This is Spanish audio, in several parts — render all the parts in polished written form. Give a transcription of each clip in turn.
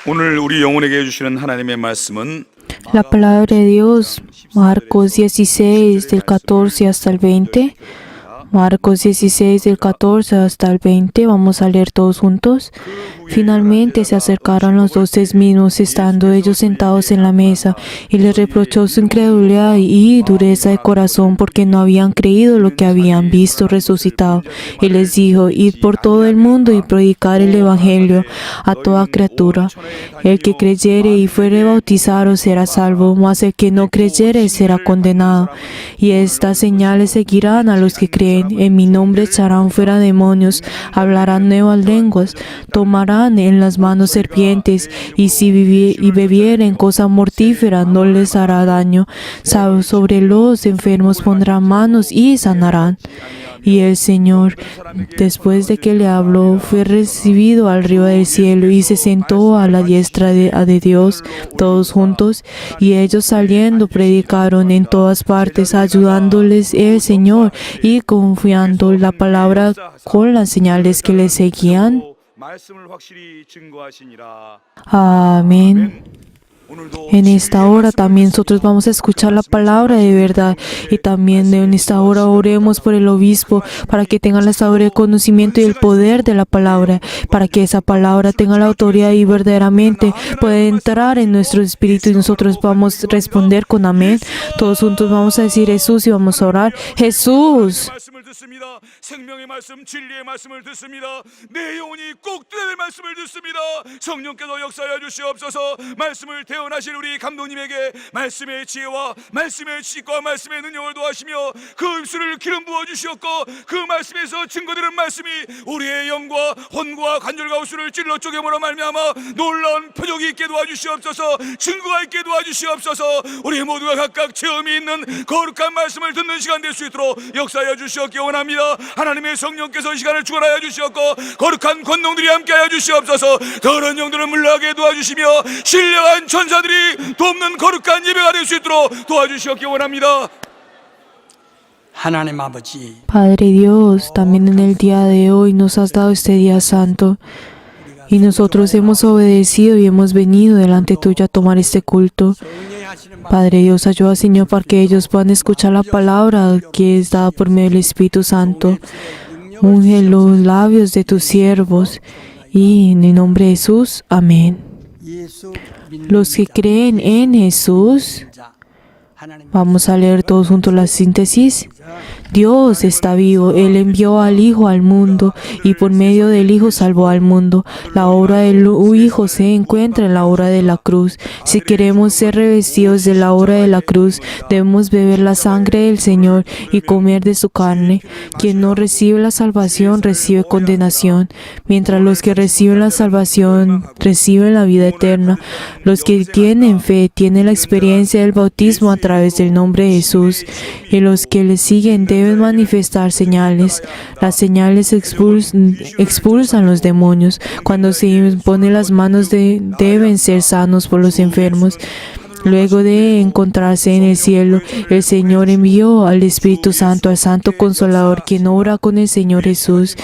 오늘 우리 영혼에게 해주시는 하나님의 말씀은 La palabra de Dios, Marcos 16, del 14 hasta el 20. Marcos 16, del 14 hasta el 20. Vamos a leer todos juntos. Finalmente se acercaron los 12 mismos, estando ellos sentados en la mesa, y les reprochó su incredulidad y dureza de corazón, porque no habían creído lo que habían visto resucitado. Y les dijo: id por todo el mundo y predicar el evangelio a toda criatura. El que creyere y fuere bautizado será salvo, mas el que no creyere será condenado. Y estas señales seguirán a los que creen: en mi nombre echarán fuera demonios, hablarán nuevas lenguas, tomarán en las manos serpientes, y si bebieren cosa mortífera no les hará daño. Sobre los enfermos pondrán manos y sanarán. Y el Señor, después de que le habló, fue recibido arriba del cielo y se sentó a la diestra de Dios. Todos juntos, y ellos saliendo predicaron en todas partes, ayudándoles el Señor y confiando la palabra con las señales que les seguían. Amén. En esta hora también nosotros vamos a escuchar la palabra de verdad, y también en esta hora oremos por el obispo para que tenga la sabiduría, el conocimiento y el poder de la palabra, para que esa palabra tenga la autoridad y verdaderamente pueda entrar en nuestro espíritu, y nosotros vamos a responder con amén. Todos juntos vamos a decir Jesús y vamos a orar. Jesús. 생명의 말씀, 진리의 말씀을 듣습니다. 내 영혼이 꼭 들어야 될 말씀을 듣습니다. 성령께서 역사하여 주시옵소서. 말씀을 태어나신 우리 감독님에게 말씀의 지혜와 말씀의 지식과 말씀의 능력을 도하시며 그 입술을 기름 부어 주시었고, 그 말씀에서 증거되는 말씀이 우리의 영과 혼과 관절과 우수를 찔러 쪼개므로 말미암아 놀라운 표적이 있게 도와주시옵소서. 증거가 있게 도와주시옵소서. 우리 모두가 각각 체험이 있는 거룩한 말씀을 듣는 시간 될 수 있도록 역사하여 주시옵기 원합니다. 하나님의 성령께서 시간을 주관하여 주시었고, 거룩한 권능들이 함께하여 주시옵소서. 더러운 영들을 물러가게 도와주시며 신령한 천사들이 돕는 거룩한 예배가 될 수 있도록 도와주시옵기 원합니다. Padre Dios, también en el día de hoy nos has dado este día santo, y nosotros hemos obedecido y hemos venido delante tuyo a tomar este culto. Padre Dios, ayuda, Señor, para que ellos puedan escuchar la palabra que es dada por medio del Espíritu Santo. Unge los labios de tus siervos, y en el nombre de Jesús, amén. Los que creen en Jesús, vamos a leer todos juntos la síntesis. Dios está vivo, Él envió al Hijo al mundo y por medio del Hijo salvó al mundo. La obra del Hijo se encuentra en la obra de la cruz. Si queremos ser revestidos de la obra de la cruz, debemos beber la sangre del Señor y comer de su carne. Quien no recibe la salvación recibe condenación, mientras los que reciben la salvación reciben la vida eterna. Los que tienen fe tienen la experiencia del bautismo a través del nombre de Jesús, y los que le siguen deben manifestar señales. Las señales expulsan los demonios. Cuando se imponen las manos deben ser sanos por los enfermos. Luego de encontrarse en el cielo, el Señor envió al Espíritu Santo, al Santo Consolador, quien obra con el Señor Jesús.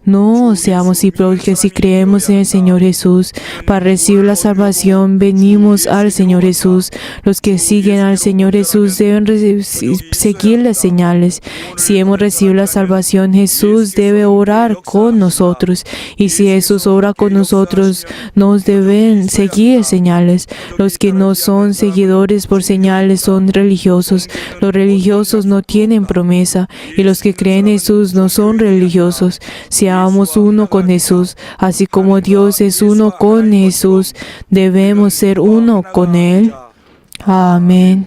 No seamos hipócritas y creemos en el Señor Jesús. Para recibir la salvación venimos al Señor Jesús. Los que siguen al Señor Jesús deben seguir las señales. Si hemos recibido la salvación, Jesús debe orar con nosotros. Y si Jesús obra con nosotros, nos deben seguir señales. Los que no son seguidores por señales son religiosos. Los religiosos no tienen promesa, y los que creen en Jesús no son religiosos. Seamos uno con Jesús, así como Dios es uno con Jesús, debemos ser uno con Él. Amén.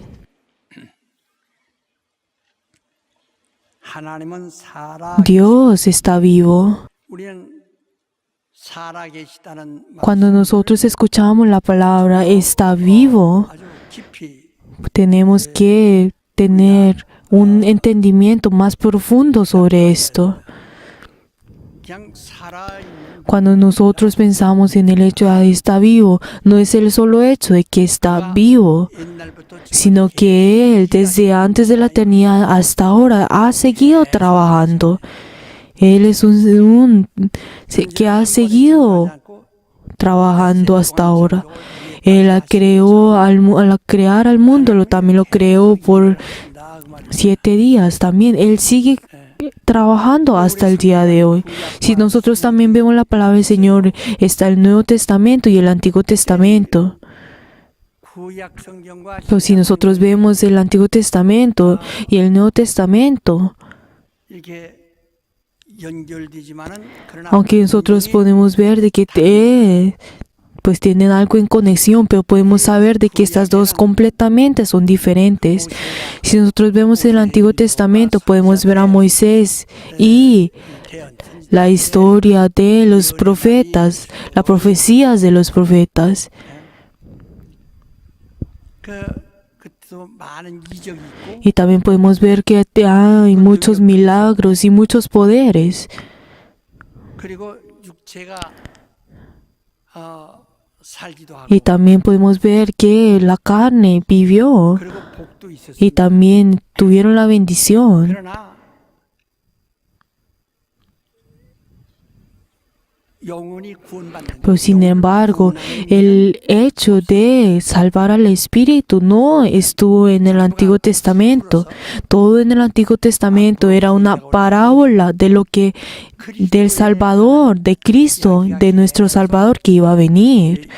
Dios está vivo. Cuando nosotros escuchamos la palabra está vivo, tenemos que tener un entendimiento más profundo sobre esto. Cuando nosotros pensamos en el hecho de que está vivo, no es el solo hecho de que está vivo, sino que Él desde antes de la eternidad hasta ahora ha seguido trabajando. Él es un que ha seguido trabajando hasta ahora. Él creó al crear al mundo, también lo creó por 7 días. También Él sigue trabajando hasta el día de hoy. Si nosotros también vemos la palabra del Señor, está el Nuevo Testamento y el Antiguo Testamento. Pero si nosotros vemos el Antiguo Testamento y el Nuevo Testamento, aunque nosotros podemos ver de que pues tienen algo en conexión, pero podemos saber de que estas dos completamente son diferentes. Si nosotros vemos el Antiguo Testamento, podemos ver a Moisés y la historia de los profetas, las profecías de los profetas. Y también podemos ver que hay muchos milagros y muchos poderes. Y también podemos ver que la carne vivió y también tuvieron la bendición. Pero sin embargo, el hecho de salvar al espíritu no estuvo en el Antiguo Testamento. Todo en el Antiguo Testamento era una parábola de lo que del Salvador, de Cristo, de nuestro Salvador que iba a venir.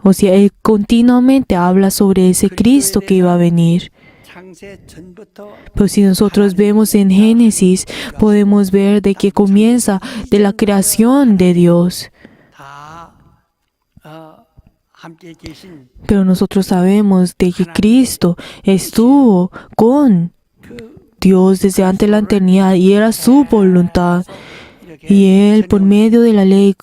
O sea, Él continuamente habla sobre ese Cristo que iba a venir. Pero si nosotros vemos en Génesis, podemos ver de que comienza de la creación de Dios. Pero nosotros sabemos de que Cristo estuvo con Dios desde antes de la eternidad y era su voluntad. Y Él, por medio de la ley,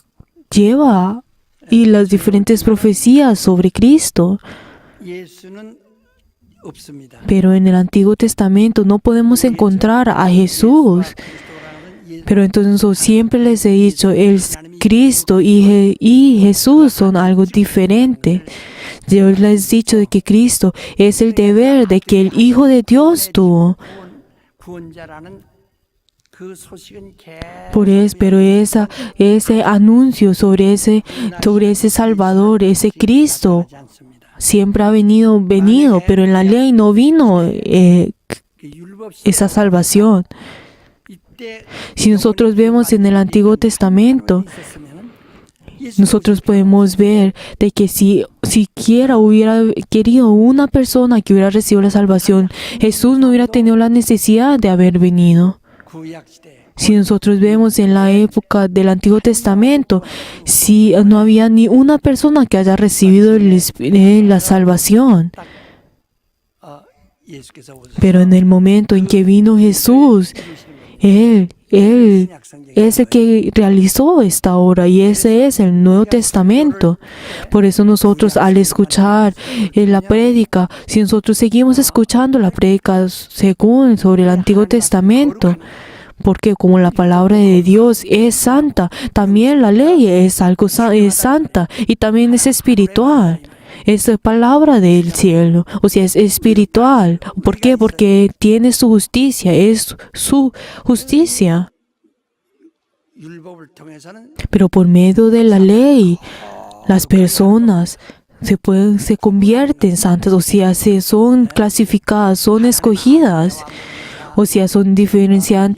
lleva y las diferentes profecías sobre Cristo. Pero en el Antiguo Testamento no podemos encontrar a Jesús. Pero entonces siempre les he dicho, el Cristo y Jesús son algo diferente. Yo les he dicho de que Cristo es el deber de que el Hijo de Dios tuvo. Por eso, pero ese anuncio sobre ese Salvador, ese Cristo, siempre ha venido, pero en la ley no vino esa salvación. Si nosotros vemos en el Antiguo Testamento, nosotros podemos ver de que si siquiera hubiera querido una persona que hubiera recibido la salvación, Jesús no hubiera tenido la necesidad de haber venido. Si nosotros vemos en la época del Antiguo Testamento, si no había ni una persona que haya recibido la salvación. Pero en el momento en que vino Jesús, Él es el que realizó esta obra y ese es el Nuevo Testamento. Por eso nosotros al escuchar la prédica, si nosotros seguimos escuchando la prédica según sobre el Antiguo Testamento, porque como la palabra de Dios es santa, también la ley es santa y también es espiritual. Es palabra del cielo, o sea, es espiritual. ¿Por qué? Porque tiene su justicia, es su justicia. Pero por medio de la ley, las personas se convierten santas, o sea, son clasificadas, son escogidas. O sea, se diferencia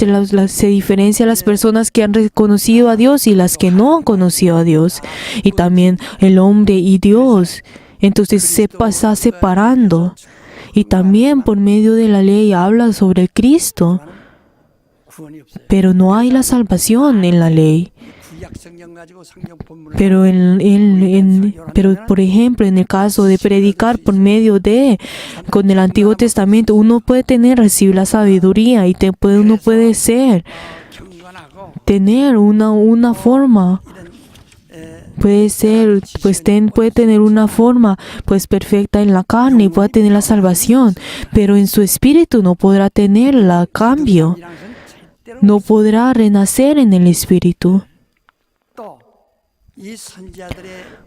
las personas que han reconocido a Dios y las que no han conocido a Dios. Y también el hombre y Dios. Entonces se pasa separando. Y también por medio de la ley habla sobre el Cristo. Pero no hay la salvación en la ley. Pero, por ejemplo, en el caso de predicar por medio con el Antiguo Testamento, uno puede recibir la sabiduría y uno puede tener una forma. Puede tener una forma perfecta en la carne y puede tener la salvación, pero en su espíritu no podrá tener el cambio. No podrá renacer en el espíritu.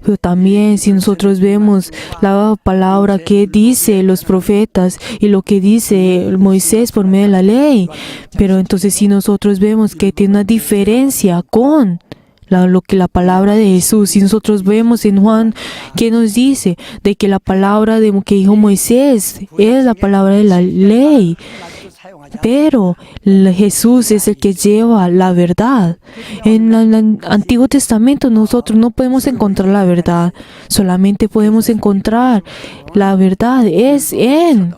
Pero también si nosotros vemos la palabra que dice los profetas y lo que dice Moisés por medio de la ley, pero entonces si nosotros vemos que tiene una diferencia con lo que la palabra de Jesús. Y nosotros vemos en Juan que nos dice de que la palabra que dijo Moisés es la palabra de la ley. Pero Jesús es el que lleva la verdad. En el Antiguo Testamento nosotros no podemos encontrar la verdad. Solamente podemos encontrar la verdad es en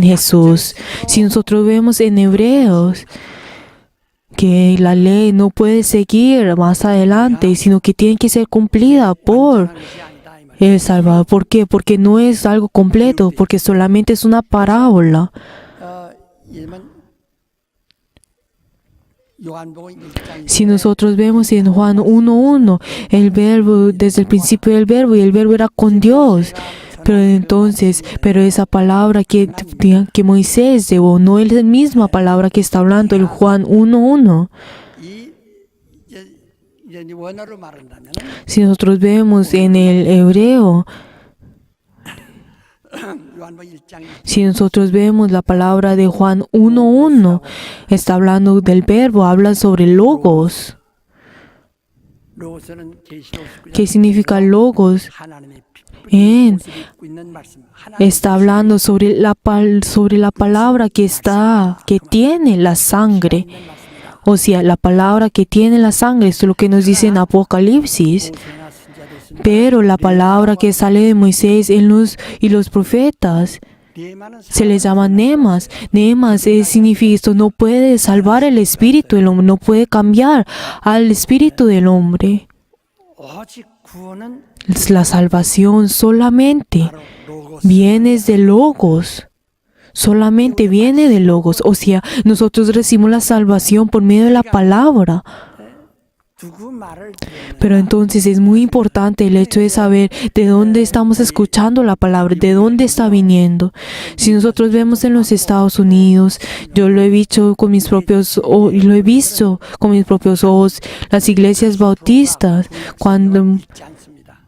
Jesús. Si nosotros vemos en Hebreos que la ley no puede seguir más adelante, sino que tiene que ser cumplida por el Salvador. ¿Por qué? Porque no es algo completo, porque solamente es una parábola. Si nosotros vemos en Juan 1:1, el verbo, desde el principio del verbo, y el verbo era con Dios. Pero esa palabra que Moisés llevó no es la misma palabra que está hablando el Juan 1:1. Si nosotros vemos en el hebreo, si nosotros vemos la palabra de Juan 1:1, está hablando del verbo, habla sobre logos. ¿Qué significa logos? Está hablando sobre la palabra que tiene la sangre. O sea, la palabra que tiene la sangre, esto es lo que nos dice en Apocalipsis. Pero la palabra que sale de Moisés y los profetas se les llama nemas. Nemas significa esto, no puede salvar el espíritu del hombre, no puede cambiar al espíritu del hombre. La salvación solamente viene de Logos. Solamente viene de Logos. O sea, nosotros recibimos la salvación por medio de la palabra. Pero entonces es muy importante el hecho de saber de dónde estamos escuchando la palabra, de dónde está viniendo. Si nosotros vemos en los Estados Unidos, yo lo he visto con mis propios ojos, las iglesias bautistas, cuando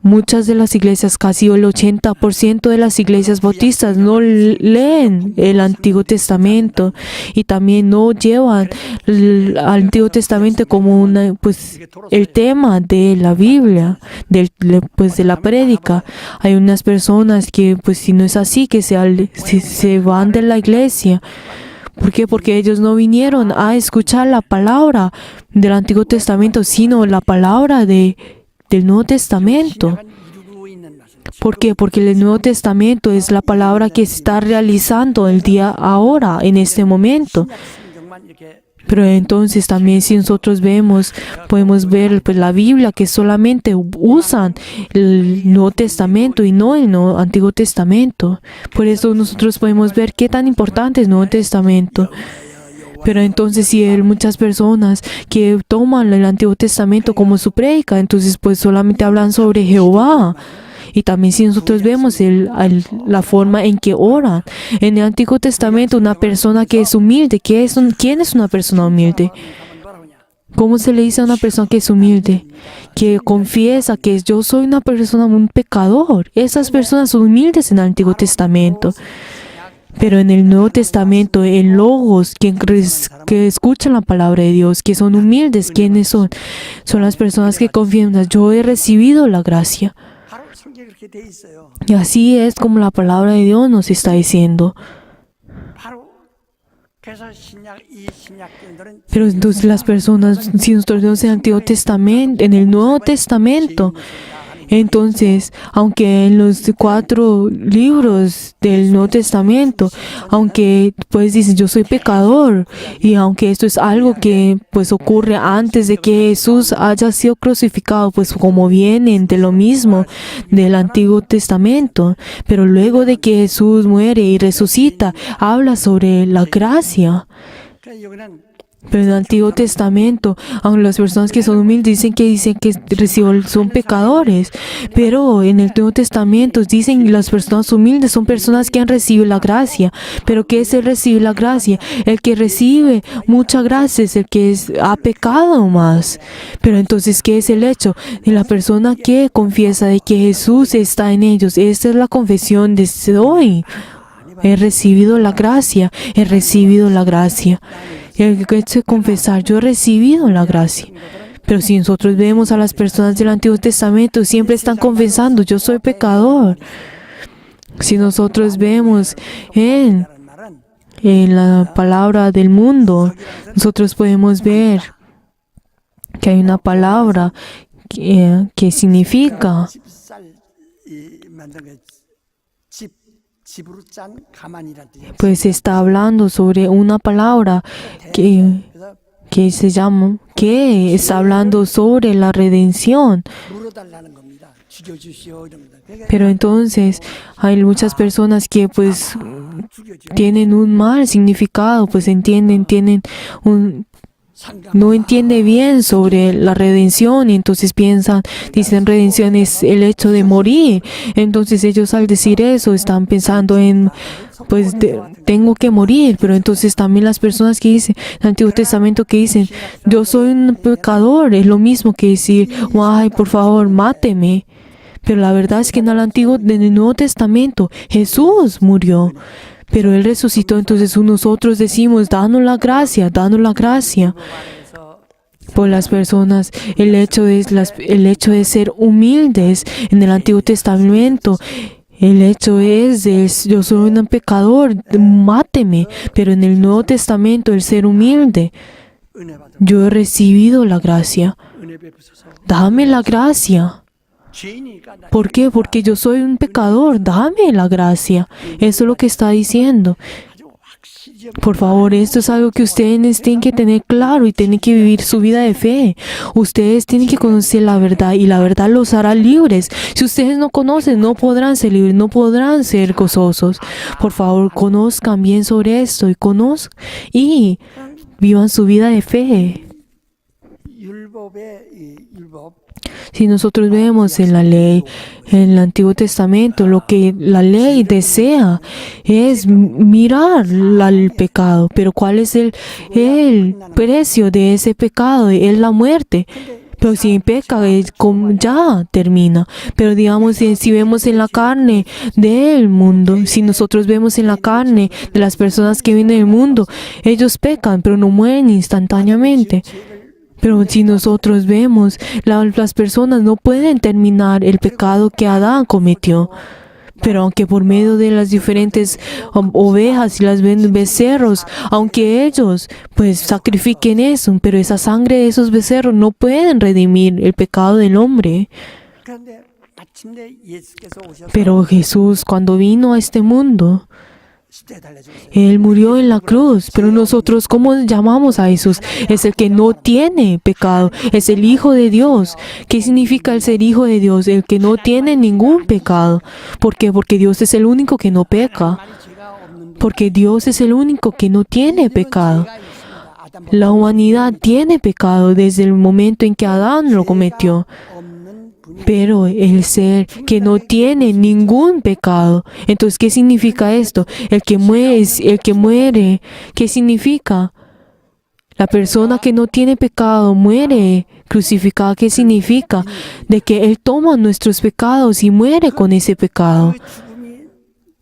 muchas de las iglesias, casi el 80% de las iglesias bautistas no leen el Antiguo Testamento y también no llevan al Antiguo Testamento como el tema de la Biblia, de la prédica. Hay unas personas que, si no es así, que se van de la iglesia. ¿Por qué? Porque ellos no vinieron a escuchar la palabra del Antiguo Testamento, sino la palabra del Nuevo Testamento. ¿Por qué? Porque el Nuevo Testamento es la palabra que se está realizando el día ahora, en este momento. Pero entonces también si nosotros podemos ver la Biblia que solamente usan el Nuevo Testamento y no el Antiguo Testamento. Por eso nosotros podemos ver qué tan importante es el Nuevo Testamento. Pero entonces si hay muchas personas que toman el Antiguo Testamento como su prédica, entonces solamente hablan sobre Jehová. Y también si nosotros vemos la forma en que oran. En el Antiguo Testamento una persona que es humilde, ¿quién es una persona humilde? ¿Cómo se le dice a una persona que es humilde? Que confiesa que yo soy un pecador. Esas personas son humildes en el Antiguo Testamento. Pero en el Nuevo Testamento, en Logos, que escuchan la palabra de Dios, que son humildes, ¿quiénes son? Son las personas que confiesan, yo he recibido la gracia. Y así es como la palabra de Dios nos está diciendo. Pero entonces las personas, si nosotros vemos en el Antiguo Testamento, en el Nuevo Testamento, entonces, aunque en los 4 libros del Nuevo Testamento, aunque dicen yo soy pecador, y aunque esto es algo que ocurre antes de que Jesús haya sido crucificado, como vienen de lo mismo del Antiguo Testamento, pero luego de que Jesús muere y resucita, habla sobre la gracia. Pero en el Antiguo Testamento, aunque las personas que son humildes dicen que son pecadores, pero en el Nuevo Testamento dicen que las personas humildes son personas que han recibido la gracia. ¿Pero qué es el recibir la gracia? El que recibe mucha gracia es el que ha pecado más. Pero entonces, ¿qué es el hecho? De la persona que confiesa de que Jesús está en ellos. Esta es la confesión de hoy. He recibido la gracia, he recibido la gracia. El hecho de confesar, yo he recibido la gracia. Pero si nosotros vemos a las personas del Antiguo Testamento, siempre están confesando, yo soy pecador. Si nosotros vemos en la palabra del mundo, nosotros podemos ver que hay una palabra que significa pues está hablando sobre una palabra que se llama, que está hablando sobre la redención. Pero entonces hay muchas personas que pues tienen un mal significado, pues no entiende bien sobre la redención y entonces dicen redención es el hecho de morir. Entonces ellos al decir eso están pensando en pues tengo que morir, pero entonces también las personas que dicen, en el Antiguo Testamento que dicen, yo soy un pecador, es lo mismo que decir, ay, por favor, máteme. Pero la verdad es que en el Nuevo Testamento Jesús murió, pero Él resucitó. Entonces nosotros decimos, danos la gracia. Por las personas, el hecho de ser humildes en el Antiguo Testamento, el hecho es yo soy un pecador, máteme. Pero en el Nuevo Testamento, el ser humilde, yo he recibido la gracia. Dame la gracia. ¿Por qué? Porque yo soy un pecador. Dame la gracia. Eso es lo que está diciendo. Por favor, esto es algo que ustedes tienen que tener claro y tienen que vivir su vida de fe. Ustedes tienen que conocer la verdad y la verdad los hará libres. Si ustedes no conocen, no podrán ser libres, no podrán ser gozosos. Por favor, conozcan bien sobre esto y vivan su vida de fe. Si nosotros vemos en la ley, en el Antiguo Testamento, lo que la ley desea es mirar el pecado. Pero ¿cuál es el precio de ese pecado? Es la muerte. Pero si peca, ya termina. Pero digamos, si vemos en la carne del mundo, si nosotros vemos en la carne de las personas que viven en el mundo, ellos pecan, pero no mueren instantáneamente. Pero si nosotros vemos, las personas no pueden terminar el pecado que Adán cometió. Pero aunque por medio de las diferentes ovejas y las becerros, aunque ellos pues sacrifiquen eso, pero esa sangre de esos becerros no pueden redimir el pecado del hombre. Pero Jesús, cuando vino a este mundo, Él murió en la cruz. Pero nosotros, ¿cómo llamamos a Jesús? Es el que no tiene pecado, es el Hijo de Dios. ¿Qué significa el ser Hijo de Dios? El que no tiene ningún pecado. ¿Por qué? Porque Dios es el único que no peca. Porque Dios es el único que no tiene pecado. La humanidad tiene pecado desde el momento en que Adán lo cometió. Pero el ser que no tiene ningún pecado. Entonces, ¿qué significa esto? El que muere, ¿qué significa? La persona que no tiene pecado muere crucificada. ¿Qué significa? De que Él toma nuestros pecados y muere con ese pecado.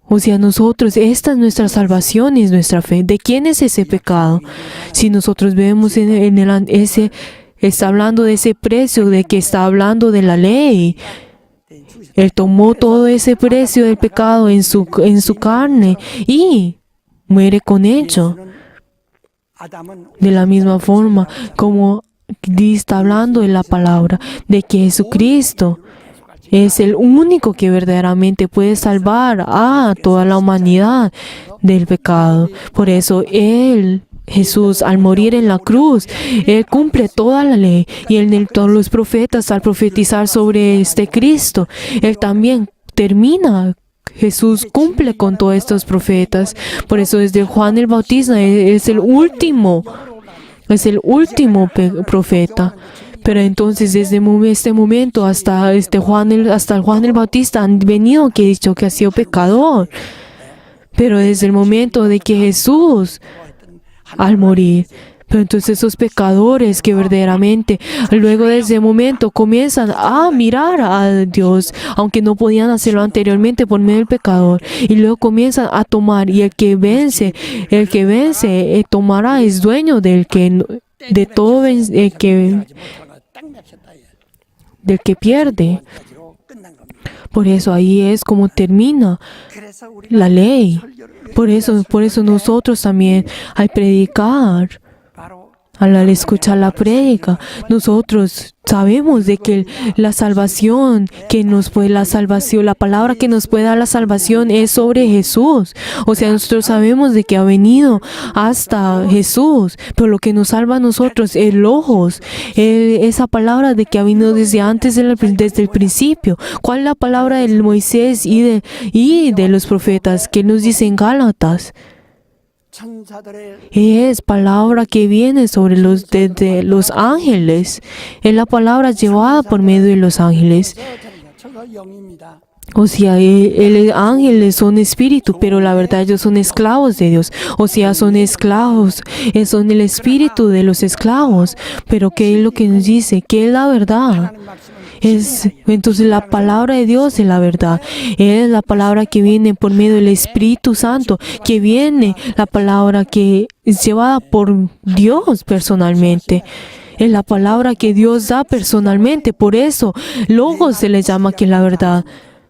O sea, nosotros, esta es nuestra salvación y es nuestra fe. ¿De quién es ese pecado? Si nosotros vemos está hablando de ese precio, de que está hablando de la ley. Él tomó todo ese precio del pecado en su carne y muere con ello. De la misma forma como está hablando en la palabra de que Jesucristo es el único que verdaderamente puede salvar a toda la humanidad del pecado. Por eso Jesús, al morir en la cruz, Él cumple toda la ley. Y todos los profetas, al profetizar sobre este Cristo, Él también termina. Jesús cumple con todos estos profetas. Por eso desde Juan el Bautista es el último profeta. Pero entonces desde este momento hasta Juan el Bautista han venido que ha dicho que ha sido pecador. Pero desde el momento de que Jesús al morir, Pero entonces esos pecadores que verdaderamente luego de ese momento comienzan a mirar a Dios, aunque no podían hacerlo anteriormente por medio del pecador, y luego comienzan a tomar, y el que vence tomará, es dueño del que de todo del que pierde. Por eso ahí es como termina la ley. Por eso nosotros también al predicar, al escuchar la prédica, nosotros sabemos de que la salvación que nos puede, la palabra que nos puede dar la salvación es sobre Jesús. O sea, nosotros sabemos de que ha venido hasta Jesús, pero lo que nos salva a nosotros es Logos, esa palabra de que ha venido desde antes, desde el principio. ¿Cuál es la palabra de Moisés y de los profetas? ¿Qué nos dice en Gálatas? Es palabra que viene desde los ángeles. Es la palabra llevada por medio de los ángeles. O sea, los ángeles son espíritu, pero la verdad ellos son esclavos de Dios. O sea, son esclavos, son el espíritu de los esclavos. Pero ¿qué es lo que nos dice? ¿Qué es la verdad? Entonces la palabra de Dios es la verdad. Es la palabra que viene por medio del Espíritu Santo, que viene la palabra que es llevada por Dios personalmente. Es la palabra que Dios da personalmente. Por eso, Logos se le llama que es la verdad.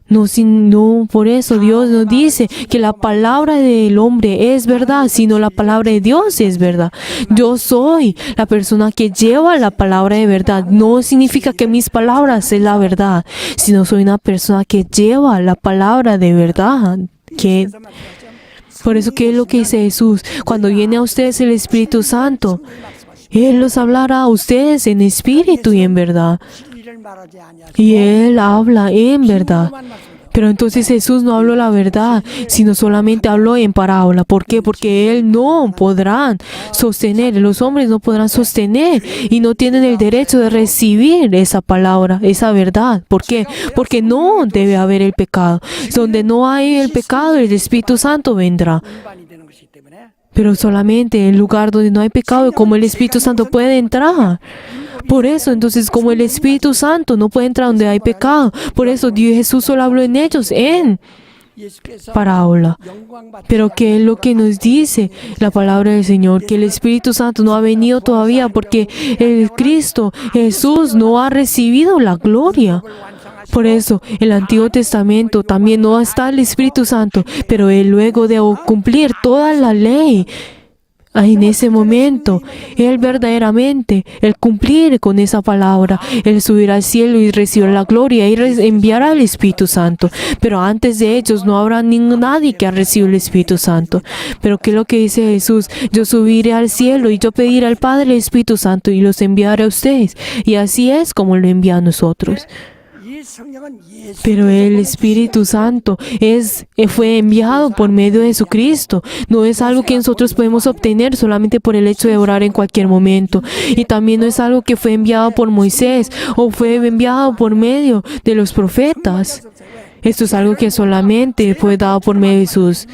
No, por eso Dios nos dice que la palabra del hombre es verdad, sino la palabra de Dios es verdad. Yo soy la persona que lleva la palabra de verdad. No significa que mis palabras es la verdad, sino soy una persona que lleva la palabra de verdad. Por eso, ¿qué es lo que dice Jesús? Cuando viene a ustedes el Espíritu Santo, Él los hablará a ustedes en espíritu y en verdad. Y Él habla en verdad. Pero entonces Jesús no habló la verdad, sino solamente habló en parábola. ¿Por qué? Porque Él no podrán sostener, los hombres no podrán sostener y no tienen el derecho de recibir esa palabra, esa verdad. ¿Por qué? Porque no debe haber el pecado. Donde no hay el pecado, el Espíritu Santo vendrá. Pero solamente el lugar donde no hay pecado, como el Espíritu Santo puede entrar. Por eso, entonces, como el Espíritu Santo no puede entrar donde hay pecado, por eso Jesús solo habló en ellos, en parábola. Pero ¿qué es lo que nos dice la palabra del Señor? Que el Espíritu Santo no ha venido todavía porque el Cristo, Jesús, no ha recibido la gloria. Por eso, el Antiguo Testamento también no está el Espíritu Santo, pero Él luego de cumplir toda la ley, en ese momento, Él verdaderamente, el cumplir con esa palabra, Él subirá al cielo y recibirá la gloria y enviará el Espíritu Santo. Pero antes de ellos no habrá nadie que ha recibido el Espíritu Santo. Pero ¿qué es lo que dice Jesús? Yo subiré al cielo y yo pediré al Padre el Espíritu Santo y los enviaré a ustedes. Y así es como lo envía a nosotros. Pero el Espíritu Santo fue enviado por medio de Jesucristo. No es algo que nosotros podemos obtener solamente por el hecho de orar en cualquier momento. Y también no es algo que fue enviado por Moisés o fue enviado por medio de los profetas. Esto es algo que solamente fue dado por medio de Jesús.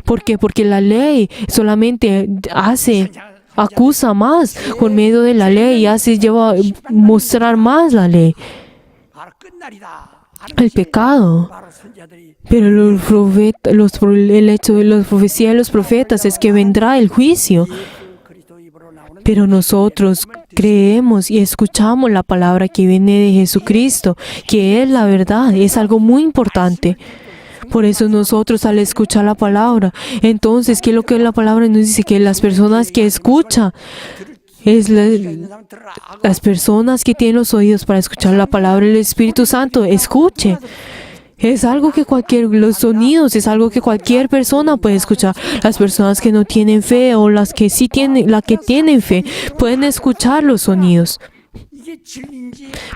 ¿Por qué? Porque la ley solamente acusa más por medio de la ley y lleva a mostrar más la ley. El pecado. Pero el hecho de la profecía de los profetas es que vendrá el juicio. Pero nosotros creemos y escuchamos la palabra que viene de Jesucristo, que es la verdad, es algo muy importante. Por eso nosotros al escuchar la palabra, entonces, ¿qué es lo que la palabra nos dice? Que las personas que escuchan, las personas que tienen los oídos para escuchar la palabra del Espíritu Santo, escuche. Es algo que los sonidos es algo que cualquier persona puede escuchar. Las personas que no tienen fe o las que sí tienen, que tienen fe, pueden escuchar los sonidos.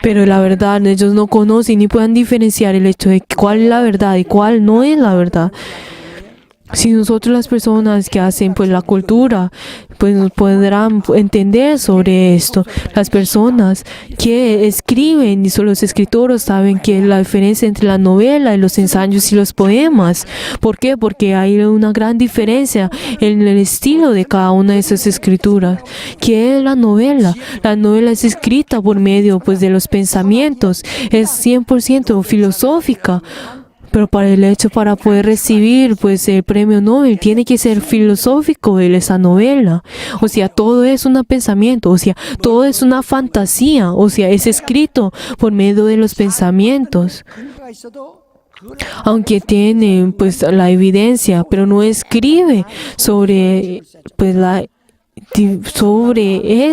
Pero la verdad, ellos no conocen ni pueden diferenciar el hecho de cuál es la verdad y cuál no es la verdad. Si nosotros las personas que hacen pues la cultura, pues nos podrán entender sobre esto. Las personas que escriben y son los escritores saben que la diferencia entre la novela y los ensayos y los poemas. ¿Por qué? Porque hay una gran diferencia en el estilo de cada una de esas escrituras. ¿Qué es la novela? La novela es escrita por medio pues de los pensamientos, es 100% filosófica. Pero para poder recibir pues el premio Nobel tiene que ser filosófico esa novela. O sea, todo es un pensamiento, o sea, todo es una fantasía, o sea, es escrito por medio de los pensamientos. Aunque tiene pues la evidencia, pero no escribe sobre pues sobre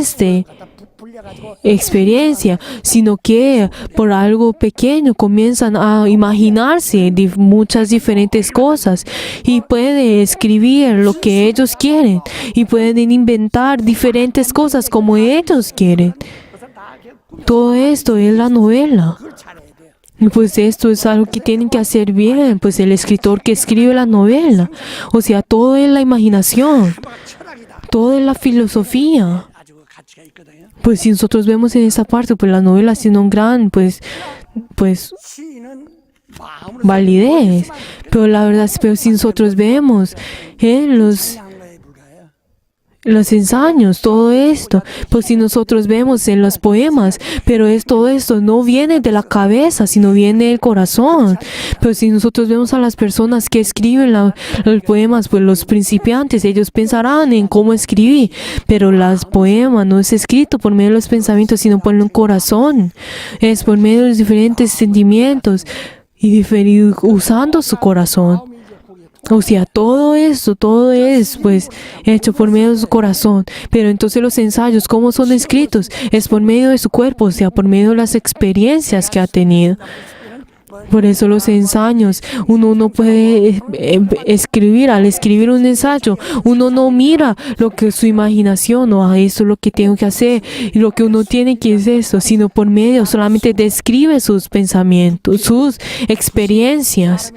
experiencia, sino que por algo pequeño comienzan a imaginarse muchas diferentes cosas y pueden escribir lo que ellos quieren y pueden inventar diferentes cosas como ellos quieren. Todo esto es la novela. Y pues esto es algo que tienen que hacer bien, pues el escritor que escribe la novela. O sea, todo es la imaginación, todo es la filosofía. Pues si nosotros vemos en esa parte, pues la novela tiene un gran, pues validez. Pero la verdad, pero si nosotros vemos en los ensayos, todo esto, pues si nosotros vemos en los poemas, pero todo esto no viene de la cabeza, sino viene del corazón. Pero si nosotros vemos a las personas que escriben los poemas, pues los principiantes, ellos pensarán en cómo escribir, pero los poemas no es escrito por medio de los pensamientos, sino por el corazón. Es por medio de los diferentes sentimientos y usando su corazón. O sea, todo eso, todo es pues hecho por medio de su corazón. Pero entonces los ensayos, ¿cómo son escritos? Es por medio de su cuerpo, o sea, por medio de las experiencias que ha tenido. Por eso los ensayos, uno no puede escribir, al escribir un ensayo, uno no mira lo que su imaginación, o eso es lo que tengo que hacer, y lo que uno tiene que hacer eso, sino por medio, solamente describe sus pensamientos, sus experiencias.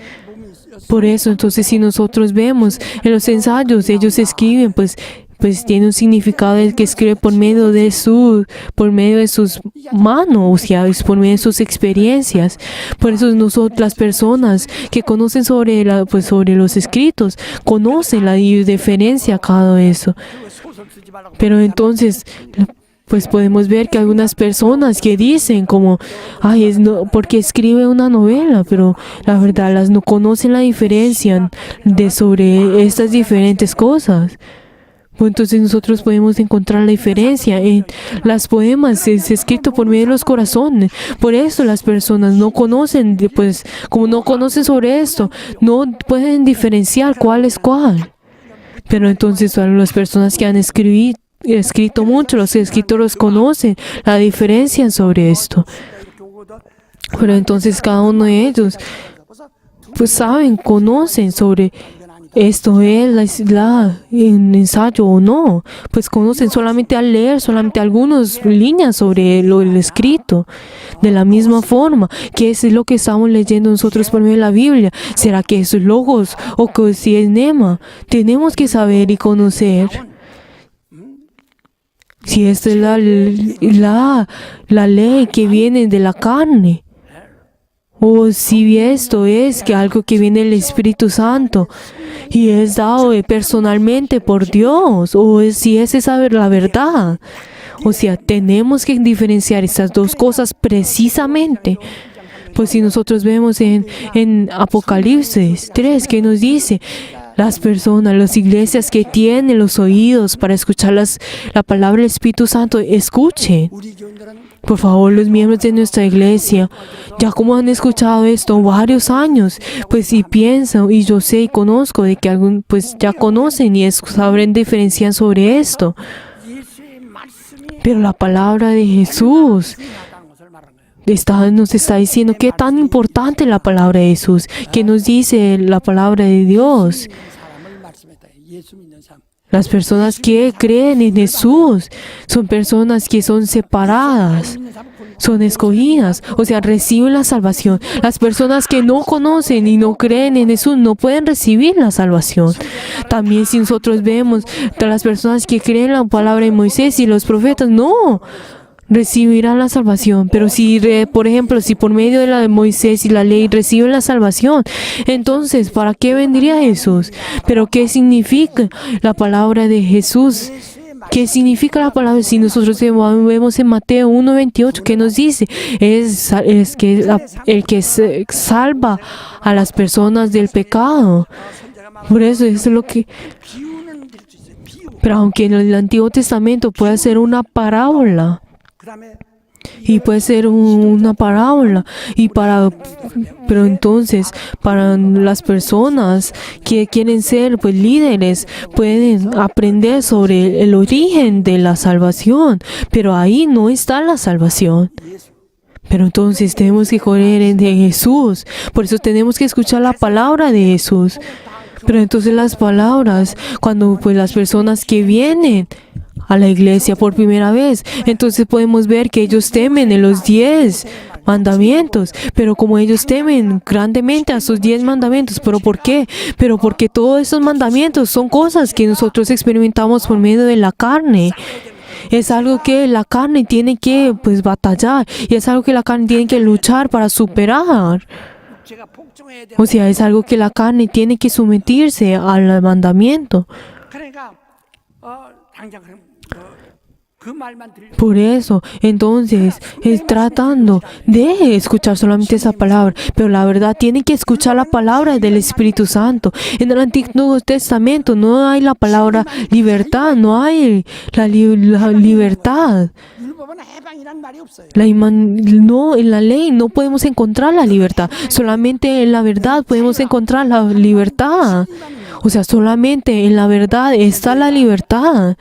Por eso, entonces, si nosotros vemos en los ensayos, ellos escriben, pues tiene un significado que escribe por medio de sus manos, o sea, es por medio de sus experiencias. Por eso nosotros, las personas que conocen sobre los escritos, conocen la diferencia a cada eso. Pero entonces, pues podemos ver que algunas personas que dicen como, porque escribe una novela, pero la verdad no conocen la diferencia sobre estas diferentes cosas. Pues entonces nosotros podemos encontrar la diferencia en los poemas, es escrito por medio de los corazones. Por eso las personas no conocen, pues como no conocen sobre esto, no pueden diferenciar cuál es cuál. Pero entonces las personas que han escrito mucho, los escritores conocen la diferencia sobre esto. Pero entonces cada uno de ellos pues saben, conocen sobre esto es un ensayo o no. Pues conocen solamente al leer, solamente algunas líneas sobre el escrito. De la misma forma, ¿qué es lo que estamos leyendo nosotros por medio de la Biblia? ¿Será que es logos o que si es nema? Tenemos que saber y conocer. Si esta es la ley que viene de la carne, o si esto es que algo que viene del Espíritu Santo y es dado personalmente por Dios, o si es esa la verdad. O sea, tenemos que diferenciar estas dos cosas precisamente. Pues si nosotros vemos en Apocalipsis 3, que nos dice, las personas, las iglesias que tienen los oídos para escuchar la palabra del Espíritu Santo, escuchen. Por favor, los miembros de nuestra iglesia, ya como han escuchado esto varios años, pues si piensan, y yo sé y conozco de que pues ya conocen y saben diferenciar sobre esto. Pero la palabra de Jesús nos está diciendo qué tan importante es la palabra de Jesús, que nos dice la palabra de Dios. Las personas que creen en Jesús son personas que son separadas, son escogidas, o sea, reciben la salvación. Las personas que no conocen y no creen en Jesús no pueden recibir la salvación. También si nosotros vemos a las personas que creen en la palabra de Moisés y los profetas, no recibirán la salvación. Pero si, por ejemplo, si por medio de la de Moisés y la ley reciben la salvación, entonces, ¿para qué vendría Jesús? Pero ¿qué significa la palabra de Jesús? ¿Qué significa la palabra? Si nosotros vemos en Mateo 1:28, que nos dice, es que el que salva a las personas del pecado. Por eso es lo que... Pero aunque en el Antiguo Testamento puede ser una parábola, y puede ser una parábola, pero entonces para las personas que quieren ser pues líderes pueden aprender sobre el origen de la salvación, pero ahí no está la salvación. Pero entonces tenemos que correr en Jesús, por eso tenemos que escuchar la palabra de Jesús. Pero entonces las palabras, cuando pues las personas que vienen a la iglesia por primera vez, entonces podemos ver que ellos temen en los 10 mandamientos, pero como ellos temen grandemente a sus 10 mandamientos, ¿pero por qué? Pero porque todos esos mandamientos son cosas que nosotros experimentamos por medio de la carne. Es algo que la carne tiene que pues batallar, y es algo que la carne tiene que luchar para superar. O sea, es algo que la carne tiene que someterse al mandamiento. Por eso, entonces, es tratando de escuchar solamente esa palabra, pero la verdad tiene que escuchar la palabra del Espíritu Santo. En el Antiguo Testamento no hay la palabra libertad, no hay la libertad. No, en la ley no podemos encontrar la libertad, solamente en la verdad podemos encontrar la libertad. O sea, solamente en la verdad está la libertad.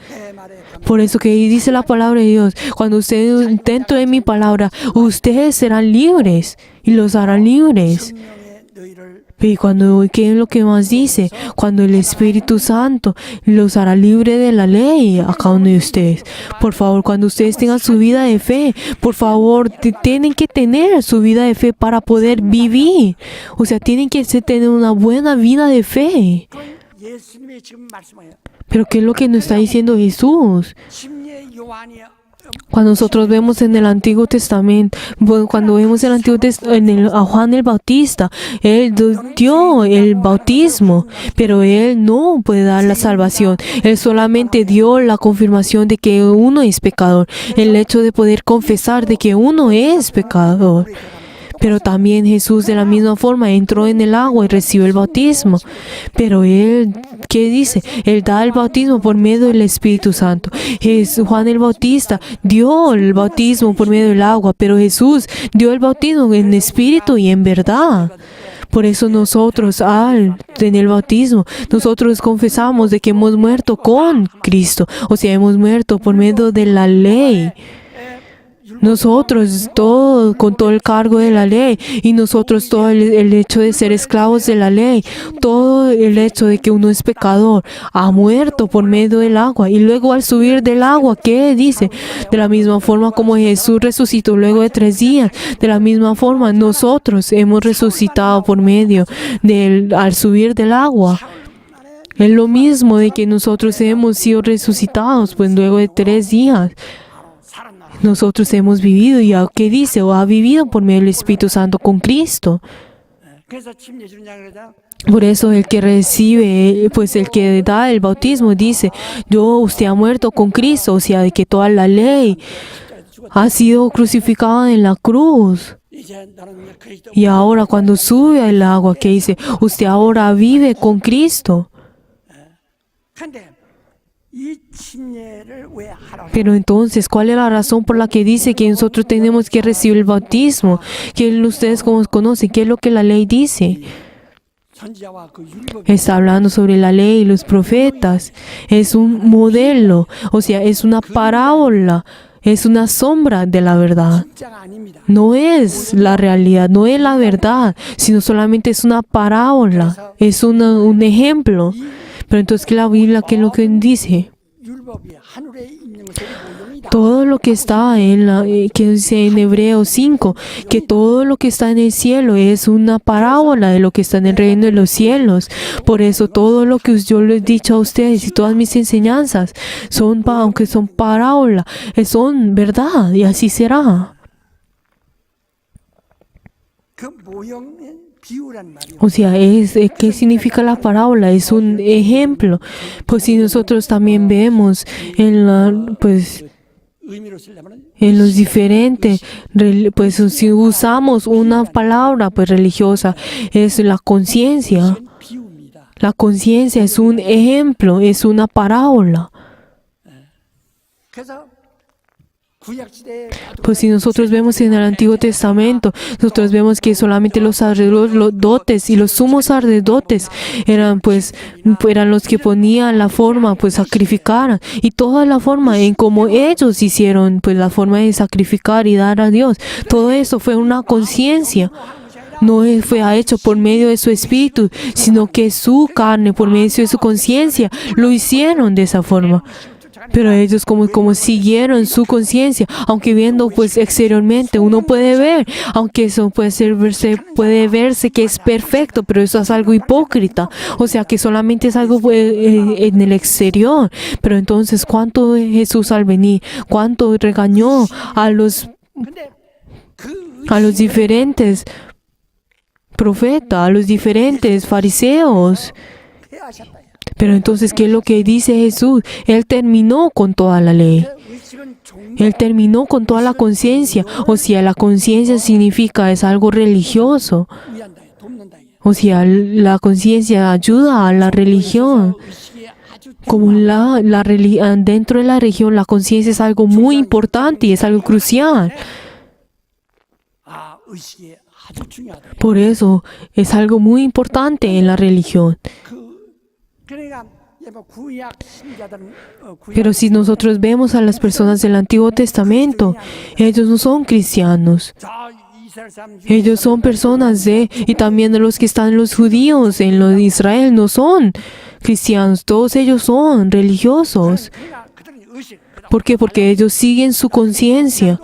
Por eso que dice la palabra de Dios, cuando ustedes dentro de mi palabra, ustedes serán libres y los harán libres. Y ¿qué es lo que más dice? Cuando el Espíritu Santo los hará libre de la ley a cada uno de ustedes. Por favor, cuando ustedes tengan su vida de fe, por favor, tienen que tener su vida de fe para poder vivir. O sea, tienen que tener una buena vida de fe. Pero ¿qué es lo que nos está diciendo Jesús? Cuando nosotros vemos en el Antiguo Testamento, cuando vemos en el Antiguo Testamento a Juan el Bautista, él dio el bautismo, pero él no puede dar la salvación. Él solamente dio la confirmación de que uno es pecador, el hecho de poder confesar de que uno es pecador. Pero también Jesús de la misma forma entró en el agua y recibió el bautismo. Pero Él, ¿qué dice? Él da el bautismo por medio del Espíritu Santo. Juan el Bautista dio el bautismo por medio del agua, pero Jesús dio el bautismo en espíritu y en verdad. Por eso nosotros, al tener el bautismo, nosotros confesamos de que hemos muerto con Cristo. O sea, hemos muerto por medio de la ley. Nosotros con todo el cargo de la ley, y nosotros todo el hecho de ser esclavos de la ley, todo el hecho de que uno es pecador, ha muerto por medio del agua. Y luego al subir del agua, ¿qué dice? De la misma forma como Jesús resucitó luego de 3 días, de la misma forma nosotros hemos resucitado por medio al subir del agua. Es lo mismo de que nosotros hemos sido resucitados pues luego de 3 días. Nosotros hemos vivido, y ¿qué dice? O ha vivido por medio del Espíritu Santo con Cristo. Por eso el que recibe, pues el que da el bautismo dice, usted ha muerto con Cristo, o sea, de que toda la ley ha sido crucificada en la cruz. Y ahora cuando sube al agua, ¿qué dice? Usted ahora vive con Cristo. Pero entonces, ¿cuál es la razón por la que dice que nosotros tenemos que recibir el bautismo? ¿Qué ustedes como conocen? ¿Qué es lo que la ley dice? Está hablando sobre la ley y los profetas. Es un modelo, o sea, es una parábola, es una sombra de la verdad. No es la realidad, no es la verdad, sino solamente es una parábola, es un ejemplo. Pero entonces que la Biblia, ¿qué es lo que dice? 율법이 하늘에 있는 것은 모형이다. Todo lo que está que dice en Hebreos 5, que todo lo que está en el cielo es una parábola de lo que está en el reino de los cielos. Por eso todo lo que yo les he dicho a ustedes y todas mis enseñanzas son, aunque son parábola, son verdad y así será. 그 모형의 비유란 말이에요. O sea, ¿qué significa la parábola? Es un ejemplo. Pues si nosotros también vemos pues 의미로 쓰려면 en los diferentes, pues si usamos una palabra pues religiosa, es la conciencia. 비유입니다. La conciencia es un ejemplo, es una parábola. 그래서 구약 시대에 Pues si nosotros vemos en el Antiguo Testamento, nosotros vemos que solamente los sacerdotes y los sumos sacerdotes eran los que ponían la forma, pues sacrificaran, y toda la forma en cómo ellos hicieron, pues la forma de sacrificar y dar a Dios. Todo eso fue una conciencia. No fue hecho por medio de su espíritu, sino que su carne, por medio de su conciencia, lo hicieron de esa forma. Pero ellos como siguieron su conciencia, aunque viendo pues exteriormente uno puede ver, aunque eso puede verse que es perfecto, pero eso es algo hipócrita, o sea que solamente es algo en el exterior. Pero entonces cuánto Jesús al venir, cuánto regañó a los 근데 그 diferentes profetas, a los diferentes fariseos. 폐하셨다. Pero entonces, ¿qué es lo que dice Jesús? Él terminó con toda la ley. 의식은 종 Él terminó con toda la conciencia. O sea, la conciencia significa es algo religioso. 위한다, 돕는다. O sea, la conciencia ayuda a la religión. 의식이 아주 Como dentro de la religión, la conciencia es algo muy importante y es algo crucial. 의식이 아주 중요하다. Por eso, es algo muy importante en la religión. 그러니까 뭐 구약 신자들은 구약 Pero si nosotros vemos a las personas del Antiguo Testamento, ellos no son cristianos. 저 이스라엘 사람 중에 Ellos son personas y también los que están los judíos en lo de Israel no son cristianos, todos ellos son religiosos. 그러니까 그들은 의식 ¿Por qué? Porque ellos siguen su conciencia.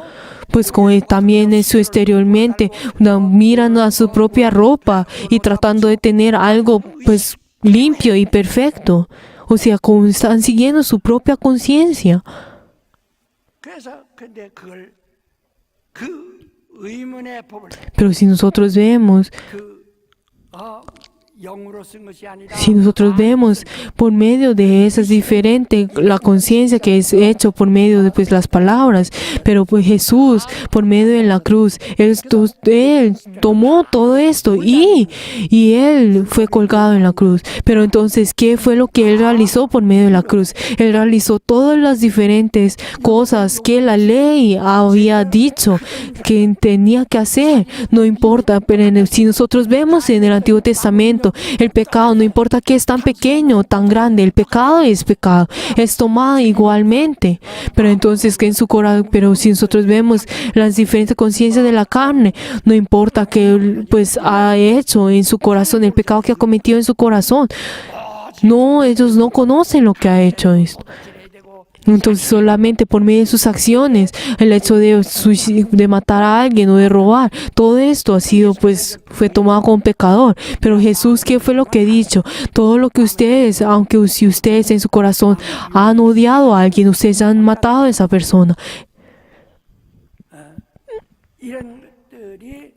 Pues como también en su exteriormente miran a su propia ropa y tratando de tener algo pues limpio y perfecto. O sea, como están siguiendo su propia conciencia. 그래서 근데 그걸 그 의문의 법을 Pero si nosotros vemos, 영으로 쓴 것이 아니라 si nosotros vemos por medio de esas diferentes, la conciencia que es hecho por medio de pues, las palabras, pero pues Jesús, por medio de la cruz, él tomó todo esto y Él fue colgado en la cruz. Pero entonces, ¿qué fue lo que Él realizó por medio de la cruz? Él realizó todas las diferentes cosas que la ley había dicho que tenía que hacer. No importa, pero si nosotros vemos en el Antiguo Testamento, el pecado, no importa que es tan pequeño o tan grande, el pecado, es tomado igualmente. Pero entonces que en su corazón, pero si nosotros vemos las diferentes conciencias de la carne, no importa que él pues ha hecho en su corazón, el pecado que ha cometido en su corazón, no, ellos no conocen lo que ha hecho esto. Entonces solamente por medio de sus acciones, el hecho de matar a alguien o de robar, todo esto fue tomado como pecador. Pero Jesús, ¿qué fue lo que ha dicho? Todo lo que ustedes, si ustedes en su corazón han odiado a alguien, ustedes han matado a esa persona. 이런 것들이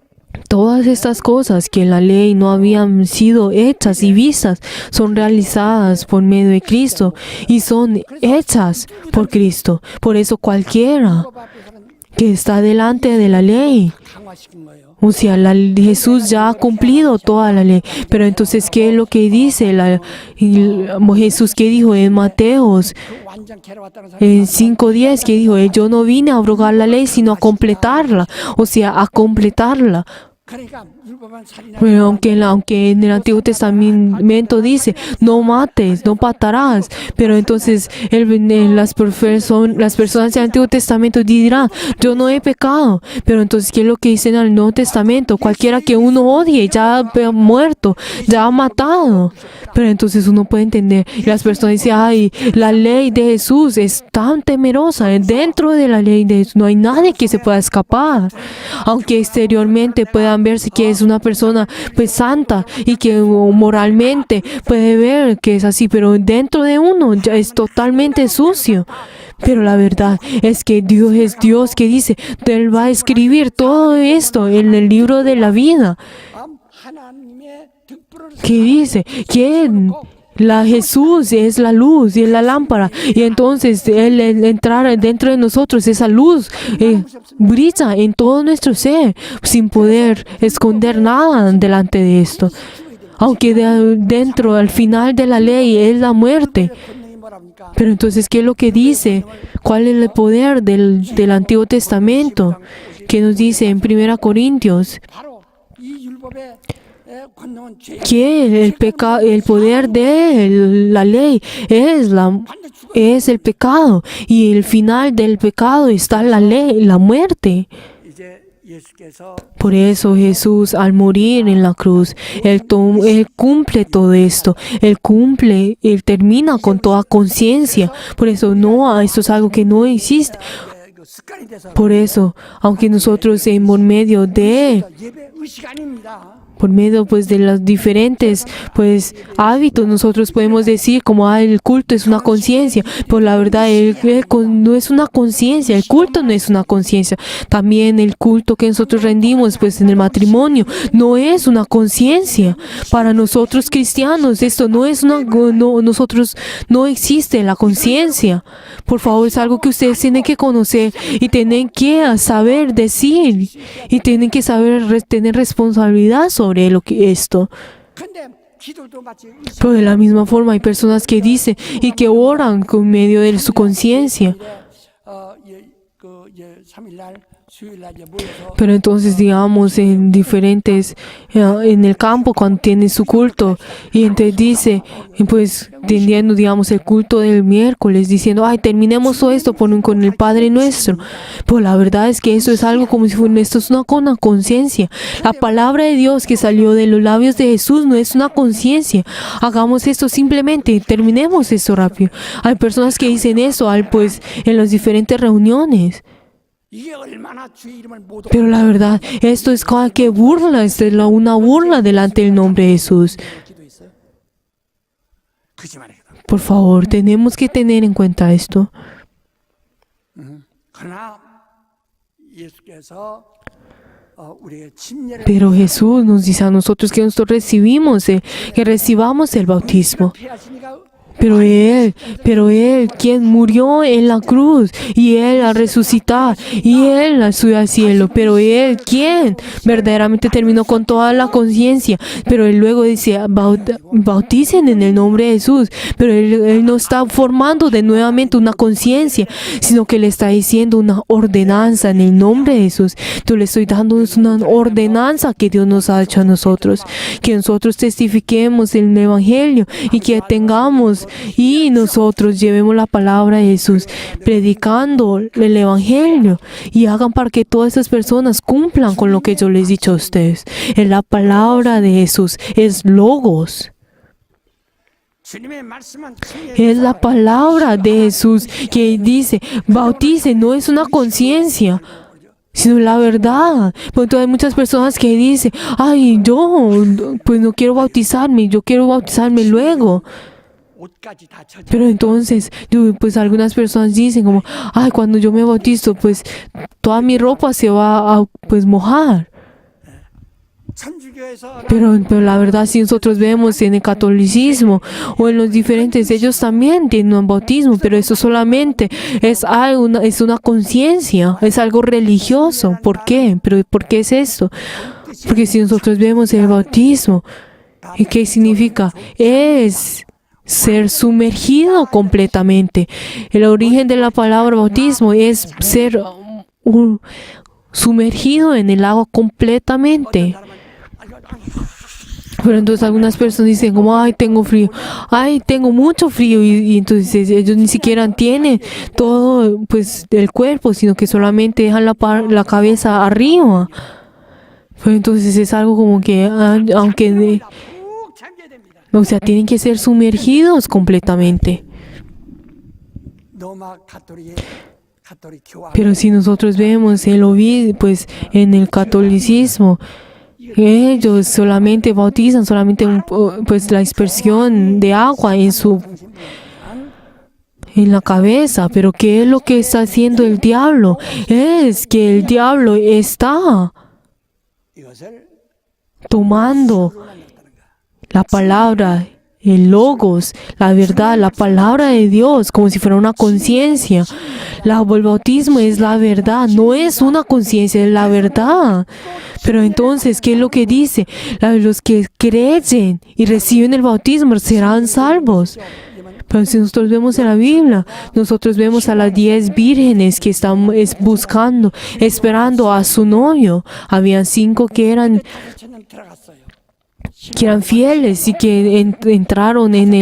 Todas estas cosas que en la ley no habían sido hechas y vistas son realizadas por medio de Cristo y son hechas por Cristo. Por eso cualquiera 법 앞에서는 que está delante de la ley, 강화시킨 거예요. o sea, Jesús ya ha cumplido toda la ley. Pero entonces, ¿qué es lo que dice Jesús? ¿Qué dijo en Mateos 그 완전케로 왔다는 사람이 en 5:10? ¿Qué dijo? Yo no vine a abrogar la ley, sino a completarla. O sea, a completarla. 그러니까 율법은 살인하지 Pero aunque en el Antiguo Testamento dice, no mates, no matarás, pero entonces las personas del Antiguo Testamento dirán, yo no he pecado. Pero entonces, ¿qué es lo que dice en el Nuevo Testamento? Cualquiera que uno odie ya ha muerto, ya ha matado. Pero entonces uno puede entender, y las personas dicen, ay, la ley de Jesús es tan temerosa, dentro de la ley de Jesús no hay nadie que se pueda escapar. Aunque exteriormente puedan verse que es una persona pues santa y que moralmente puede ver que es así, pero dentro de uno ya es totalmente sucio. Pero la verdad es que Dios es Dios que dice, Él va a escribir todo esto en el libro de la vida, 하나님의 등불을 que dice que Jesús es la luz y es la lámpara, y entonces Él entrar dentro de nosotros, esa luz brilla en todo nuestro ser sin poder esconder nada delante de esto. Aunque dentro, al final de la ley es la muerte. 권능이 뭐랍니까? Pero entonces, ¿qué es lo que dice? ¿Cuál es el poder del Antiguo Testamento? Que nos dice en 1 Corintios 바로 이 율법의 권능은 죄. que el poder de la ley es el pecado, y el final del pecado está la ley, la muerte. 이제 예수께서 Por eso Jesús, al morir en la cruz, Él cumple todo esto. Él termina con toda conciencia. Por eso esto es algo que no existe. 그 습관이 돼서 Por eso, aunque nosotros por medio 예배 의식 아닙니다. pues de los diferentes hábitos, nosotros podemos decir como el culto es una conciencia, pero la verdad no es una conciencia, el culto no es una conciencia. También el culto que nosotros rendimos pues en el matrimonio no es una conciencia. Para nosotros cristianos esto no existe la conciencia. Por favor, es algo que ustedes tienen que conocer y tienen que saber decir y tienen que saber tener responsabilidad sobre esto. 근데 기도도 마치 의식 Pero de la misma forma hay personas que dicen y que oran con medio de su conciencia. 그 3일날 수요일날 이제 모여서 Pero entonces, digamos, en el campo, cuando tienen su culto, y entonces dice, pues, teniendo, digamos, el culto del miércoles, diciendo, ay, terminemos todo esto con el Padre Nuestro. Pues la verdad es que eso es algo como si fuera, esto es una conciencia. La palabra de Dios que salió de los labios de Jesús no es una conciencia. Hagamos esto simplemente, terminemos esto rápido. Hay personas que dicen eso, pues, en las diferentes reuniones. 이게 얼마나 주의 이름을 못 Pero la verdad, esto es como que burla, una burla delante del nombre de Jesús. 기도했어요. 거짓말이에요. Por favor, tenemos que tener en cuenta esto. 그러나 예수께서 우리의 침례를 Pero Jesús nos dice a nosotros que nosotros que recibamos el bautismo. 피하시니까 Pero Él, quien murió en la cruz, y Él al resucitar, y Él subió al cielo, pero Él, quien verdaderamente terminó con toda la conciencia, pero Él luego dice, bauticen en el nombre de Jesús, pero Él no está formando de nuevamente una conciencia, sino que le está diciendo una ordenanza en el nombre de Jesús. Yo le estoy dando una ordenanza que Dios nos ha hecho a nosotros, que nosotros testifiquemos el Evangelio y que tengamos y nosotros llevemos la palabra de Jesús, predicando el Evangelio, y hagan para que todas esas personas cumplan con lo que yo les he dicho a ustedes. En la palabra de Jesús es logos. 주님의 말씀은 Es la palabra de Jesús que dice, bautice, no es una conciencia, sino la verdad. Pues entonces hay muchas personas que dicen, ay, yo pues no quiero bautizarme, yo quiero bautizarme luego. 옷까지 다 젖어. Pero entonces, pues algunas personas dicen como, ay, cuando yo me bautizo, pues toda mi ropa se va a pues mojar. 천주교에서 Pero la verdad, si nosotros vemos en el catolicismo o en los diferentes, ellos también tienen un bautismo, pero eso solamente es una conciencia, es algo religioso. ¿Por qué? ¿Pero por qué es esto? Porque si nosotros vemos el bautismo, ¿y qué significa? Es ser sumergido completamente. El origen de la palabra bautismo es ser sumergido en el agua completamente. Pero entonces algunas personas dicen como, ay, tengo frío, ay, tengo mucho frío, y entonces ellos ni siquiera tienen todo, pues, el cuerpo, sino que solamente dejan la cabeza arriba. Pero entonces es algo como que, aunque, 푹 잠겨야 됩니다. o sea, tienen que ser sumergidos completamente. 로마 가톨릭 교황 Pero si nosotros vemos pues en el catolicismo, ellos solamente bautizan solamente pues la dispersión de agua en la cabeza. Pero ¿qué es lo que está haciendo el diablo? Es que el diablo está 이것을 tomando la palabra, el logos, la verdad, la palabra de Dios, como si fuera una conciencia. El bautismo es la verdad, no es una conciencia, es la verdad. Pero entonces, ¿qué es lo que dice? Los que creen y reciben el bautismo serán salvos. Pero si nosotros vemos en la Biblia, nosotros vemos a las 10 vírgenes que están buscando, esperando a su novio. Habían 5 que eran 천년 들어갔어요. fieles y que entraron en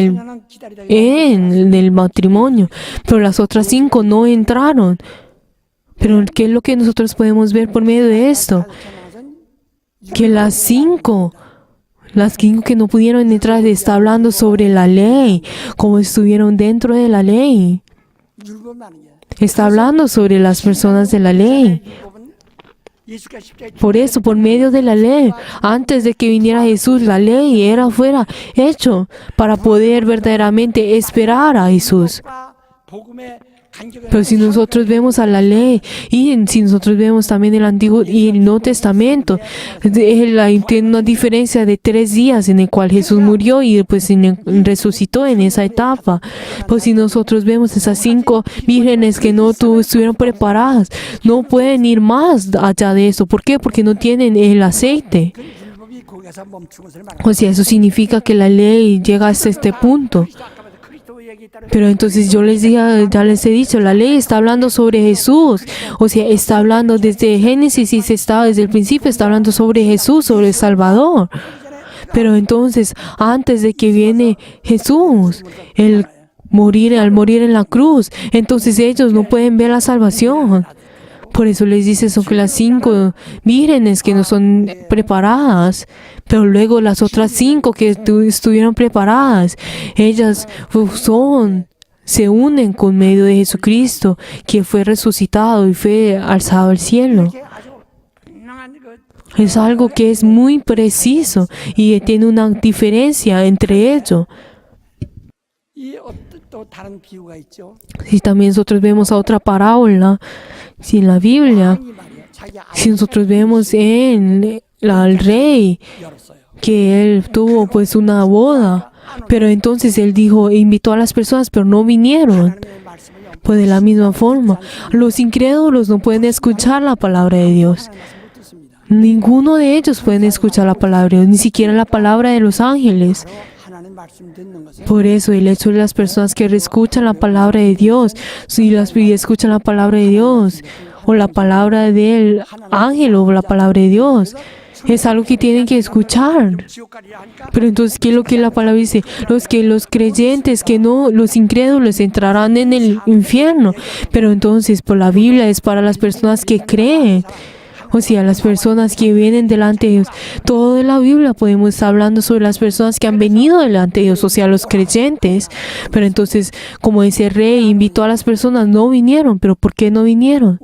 el matrimonio, pero las otras 5 no entraron. Pero ¿qué es lo que nosotros podemos ver por medio de esto? Que las 5 que no pudieron entrar está hablando sobre la ley, como estuvieron dentro de la ley. Está hablando sobre las personas de la ley. Por eso, por medio de la ley, antes de que viniera Jesús, la ley fuera hecho para poder verdaderamente esperar a Jesús. Pero si nosotros vemos a la ley y si nosotros vemos también el Antiguo y el Nuevo Testamento, tiene una diferencia de 3 días en el cual Jesús murió y pues resucitó en esa etapa. Pues si nosotros vemos esas 5 vírgenes que no estuvieron preparadas, no pueden ir más allá de eso. ¿Por qué? Porque no tienen el aceite. O sea, eso significa que la ley llega hasta este punto. Pero entonces ya les he dicho, la ley está hablando sobre Jesús. O sea, está hablando desde Génesis y desde el principio está hablando sobre Jesús, sobre el Salvador. Pero entonces, antes de que viene Jesús, al morir en la cruz, entonces ellos no pueden ver la salvación. Por eso les dice eso, que las 5 vírgenes que no son preparadas, pero luego las otras 5 que estuvieron preparadas, ellas se unen con medio de Jesucristo, que fue resucitado y fue alzado al cielo. Es algo que es muy preciso y tiene una diferencia entre ellos. Si también nosotros vemos a otra parábola, si en la Biblia, si nosotros vemos en el rey, que él tuvo pues una boda, pero entonces él invitó a las personas, pero no vinieron. Pues de la misma forma, los incrédulos no pueden escuchar la palabra de Dios. Ninguno de ellos puede escuchar la palabra de Dios, ni siquiera la palabra de los ángeles. Por eso el hecho de las personas que escuchan la palabra de Dios, si escuchan la palabra de Dios, o la palabra del ángel, o la palabra de Dios, es algo que tienen que escuchar. Pero entonces, ¿qué es lo que la palabra dice? Los creyentes, los incrédulos entrarán en el infierno. Pero entonces, por la Biblia es para las personas que creen. O sea, las personas que vienen delante de Dios. Todo de la Biblia podemos estar hablando sobre las personas que han venido delante de Dios, o sea, los creyentes. Pero entonces, como ese rey invitó a las personas, no vinieron. ¿Pero por qué no vinieron?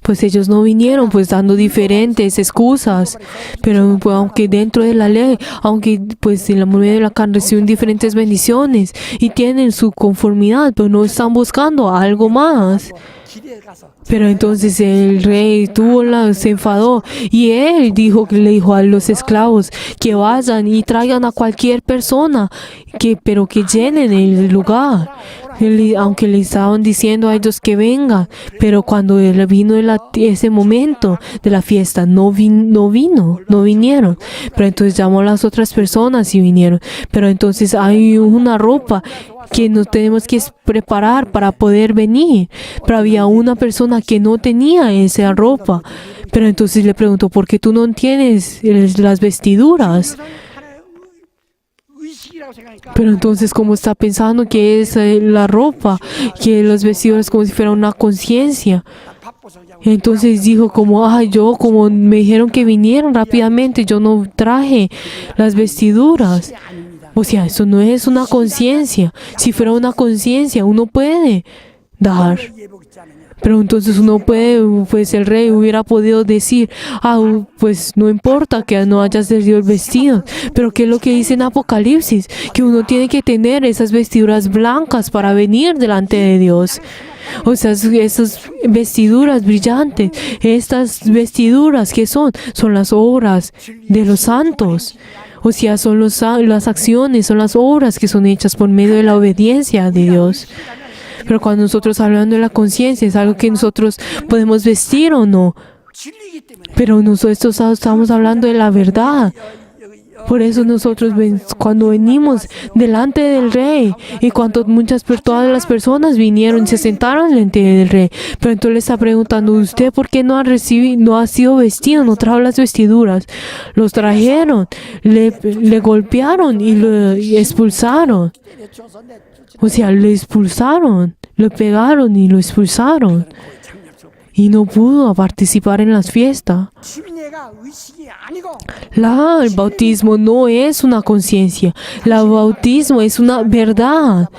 Pues ellos no vinieron, pues dando diferentes excusas. Pero pues, aunque dentro de la ley, aunque pues en la medio de la carne reciben diferentes bendiciones y tienen su conformidad, pero no están buscando algo más. 길에 가서 Pero entonces el rey se enfadó y él le dijo a los esclavos que vayan y traigan a cualquier persona, pero que llenen el lugar. Aunque le estaban diciendo a ellos que vengan, pero cuando él vino ese momento de la fiesta, no vinieron. Pero entonces llamó a las otras personas y vinieron. Pero entonces hay una ropa que nos tenemos que preparar para poder venir. Pero había una persona que no tenía esa ropa. Pero entonces le preguntó, ¿por qué tú no tienes las vestiduras? 하나의 의식이라고 생각하니까 Pero entonces, como está pensando que es la ropa, que los vestidos como si fuera una conciencia. 바빠서 그냥 Entonces dijo como, como me dijeron que vinieran rápidamente, yo no traje las vestiduras. 아닙니다. O sea, eso no es una conciencia. Si fuera una conciencia, uno puede dar. 예복 있지 않느냐. Pero entonces uno puede, pues el rey hubiera podido decir, pues no importa que no hayas perdido el vestido. Pero ¿qué es lo que dice en Apocalipsis? Que uno tiene que tener esas vestiduras blancas para venir delante de Dios. O sea, esas vestiduras brillantes, estas vestiduras que son las obras de los santos. O sea, son las acciones, son las obras que son hechas por medio de la obediencia de Dios. Pero cuando nosotros hablando de la conciencia, es algo que nosotros podemos vestir o no. 진리이기 때문에 Pero nosotros estamos hablando de la verdad. Por eso nosotros cuando venimos delante del rey y cuando todas las personas vinieron y se sentaron delante del rey, pero entonces le está preguntando, ¿usted por qué no ha sido vestido, no trajo las vestiduras? Los trajeron, le golpearon y lo expulsaron. 내쫓아서 내쫓아 O sea, le expulsaron, lo pegaron y lo expulsaron. 참여할 수 없고 Y no pudo participar en las fiestas. 침례가 의식이 아니고 El bautismo no es una conciencia. El bautismo es una verdad.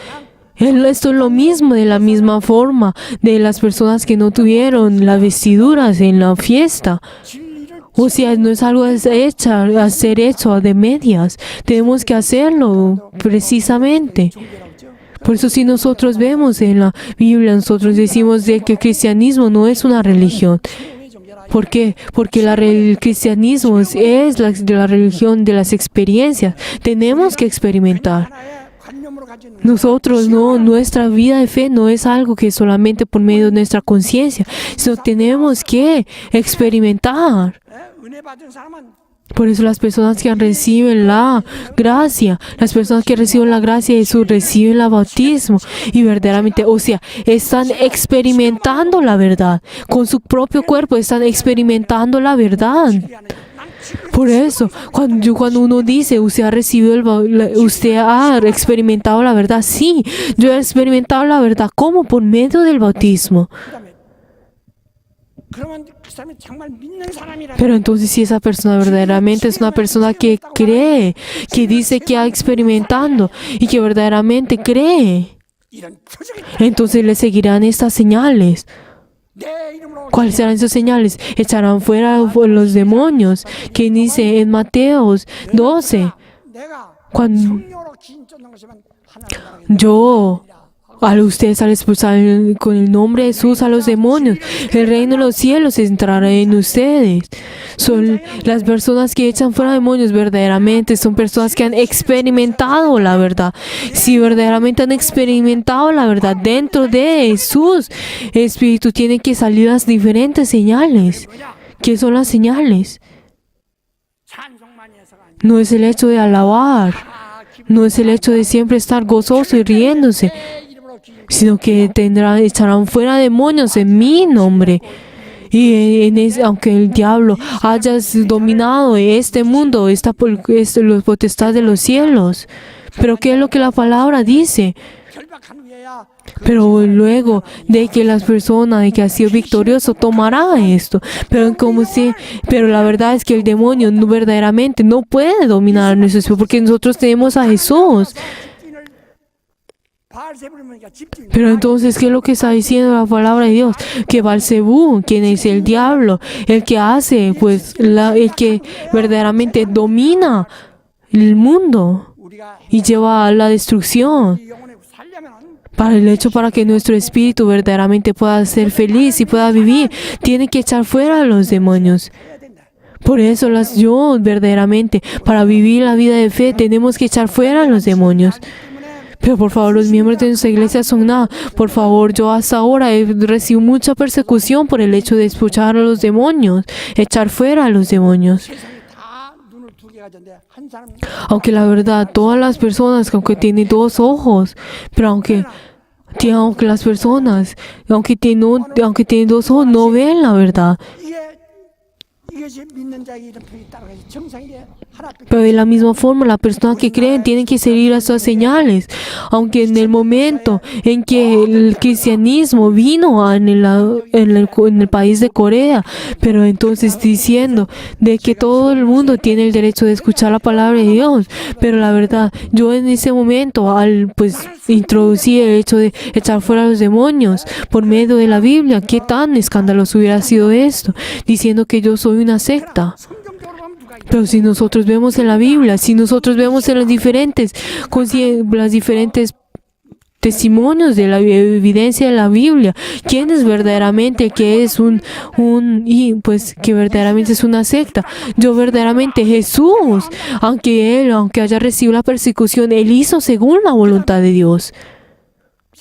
Esto es lo mismo, de la misma forma, de las personas que no tuvieron las vestiduras en la fiesta. 진리를 O sea, no es algo a ser hecho de medias. Tenemos que hacerlo precisamente. 종교라고 그러죠. Por eso si nosotros vemos en la Biblia, nosotros decimos de que el cristianismo no es una religión. 왜 종교라? ¿Por qué? Porque el cristianismo es la religión de las experiencias. Tenemos que experimentar. 하나의 관념으로 가지고 있는 Nosotros nuestra vida de fe no es algo que solamente por medio de nuestra conciencia, sino tenemos que experimentar. 은혜 받은 사람은 Por eso las personas que reciben la gracia, las personas que reciben la gracia de Jesús reciben el bautismo y verdaderamente, o sea, están experimentando la verdad. Con su propio cuerpo están experimentando la verdad. Por eso, cuando uno dice, usted ha recibido usted ha experimentado la verdad, sí, yo he experimentado la verdad. ¿Cómo? Por medio del bautismo. 그러면 그 사람이 정말 믿는 사람이라. Pero entonces si esa persona verdaderamente es una persona que cree, que dice que ha experimentado y que verdaderamente cree, 이런 표적이 entonces le seguirán estas señales. 내 이름으로 ¿Cuáles serán esas señales? Echarán fuera los demonios, que dice en Mateo 12, 내가 cuando 성령으로 긴 쫓는 것이면 하나님 yo, ustedes al expulsar con el nombre de Jesús a los demonios, el reino de los cielos entrará en ustedes. Son las personas que echan fuera demonios verdaderamente, son personas que han experimentado la verdad. Si verdaderamente han experimentado la verdad dentro de Jesús, el Espíritu tiene que salir las diferentes señales. ¿Qué son las señales? 찬송만 해서가 아니라 No es el hecho de alabar, no es el hecho de siempre estar gozoso y riéndose, 내 이름으로 긴 sino que echarán fuera demonios en mi nombre. Y aunque el diablo haya dominado este mundo, los potestades de los cielos. Pero ¿qué es lo que la palabra dice? 결박한 후에야 Pero luego de que las personas, de que ha sido victorioso, tomará esto. Pero la verdad es que el demonio verdaderamente no puede dominar nuestro espíritu, porque nosotros tenemos a Jesús. 집진을 바알세불이니까 집진 Pero entonces, ¿qué es lo que está diciendo la palabra de Dios? Que Balcebú, quien es el diablo, el que hace, pues, el que verdaderamente domina el mundo 우리가 y lleva a la destrucción. 이 영혼을 살려면 Para el hecho para que nuestro espíritu verdaderamente pueda ser feliz y pueda vivir, tiene que echar fuera a los demonios. Por eso yo verdaderamente, para vivir la vida de fe, tenemos que echar fuera a los demonios. Pero por favor, los miembros de nuestra iglesia son nada. Por favor, yo hasta ahora he recibido mucha persecución por el hecho de escuchar a los demonios, echar fuera a los demonios. 세상에 다 눈을 두 개가 졌는데 한 사람 Aunque la verdad, todas las personas, aunque tienen dos ojos, pero aunque las personas, aunque tienen dos ojos, no ven la verdad. 이것이 믿는 자에게 이런 표현이 따라가서 정상이래 하나밖에 Pero de la misma forma, la persona que cree tiene que seguir esas señales. Aunque en el momento en que el cristianismo vino en el país de Corea, pero entonces diciendo de que todo el mundo tiene el derecho de escuchar la palabra de Dios. Pero la verdad, yo en ese momento, al introducir el hecho de echar fuera a los demonios por medio de la Biblia, qué tan escandaloso hubiera sido esto, diciendo que yo soy una secta. 성경적으로 보면 누가 있냐? Pero si nosotros vemos en la Biblia, si nosotros vemos en las diferentes testimonios de la evidencia de la Biblia, quién es verdaderamente que es que verdaderamente es una secta. Yo verdaderamente Jesús, aunque haya recibido la persecución, él hizo según la voluntad de Dios.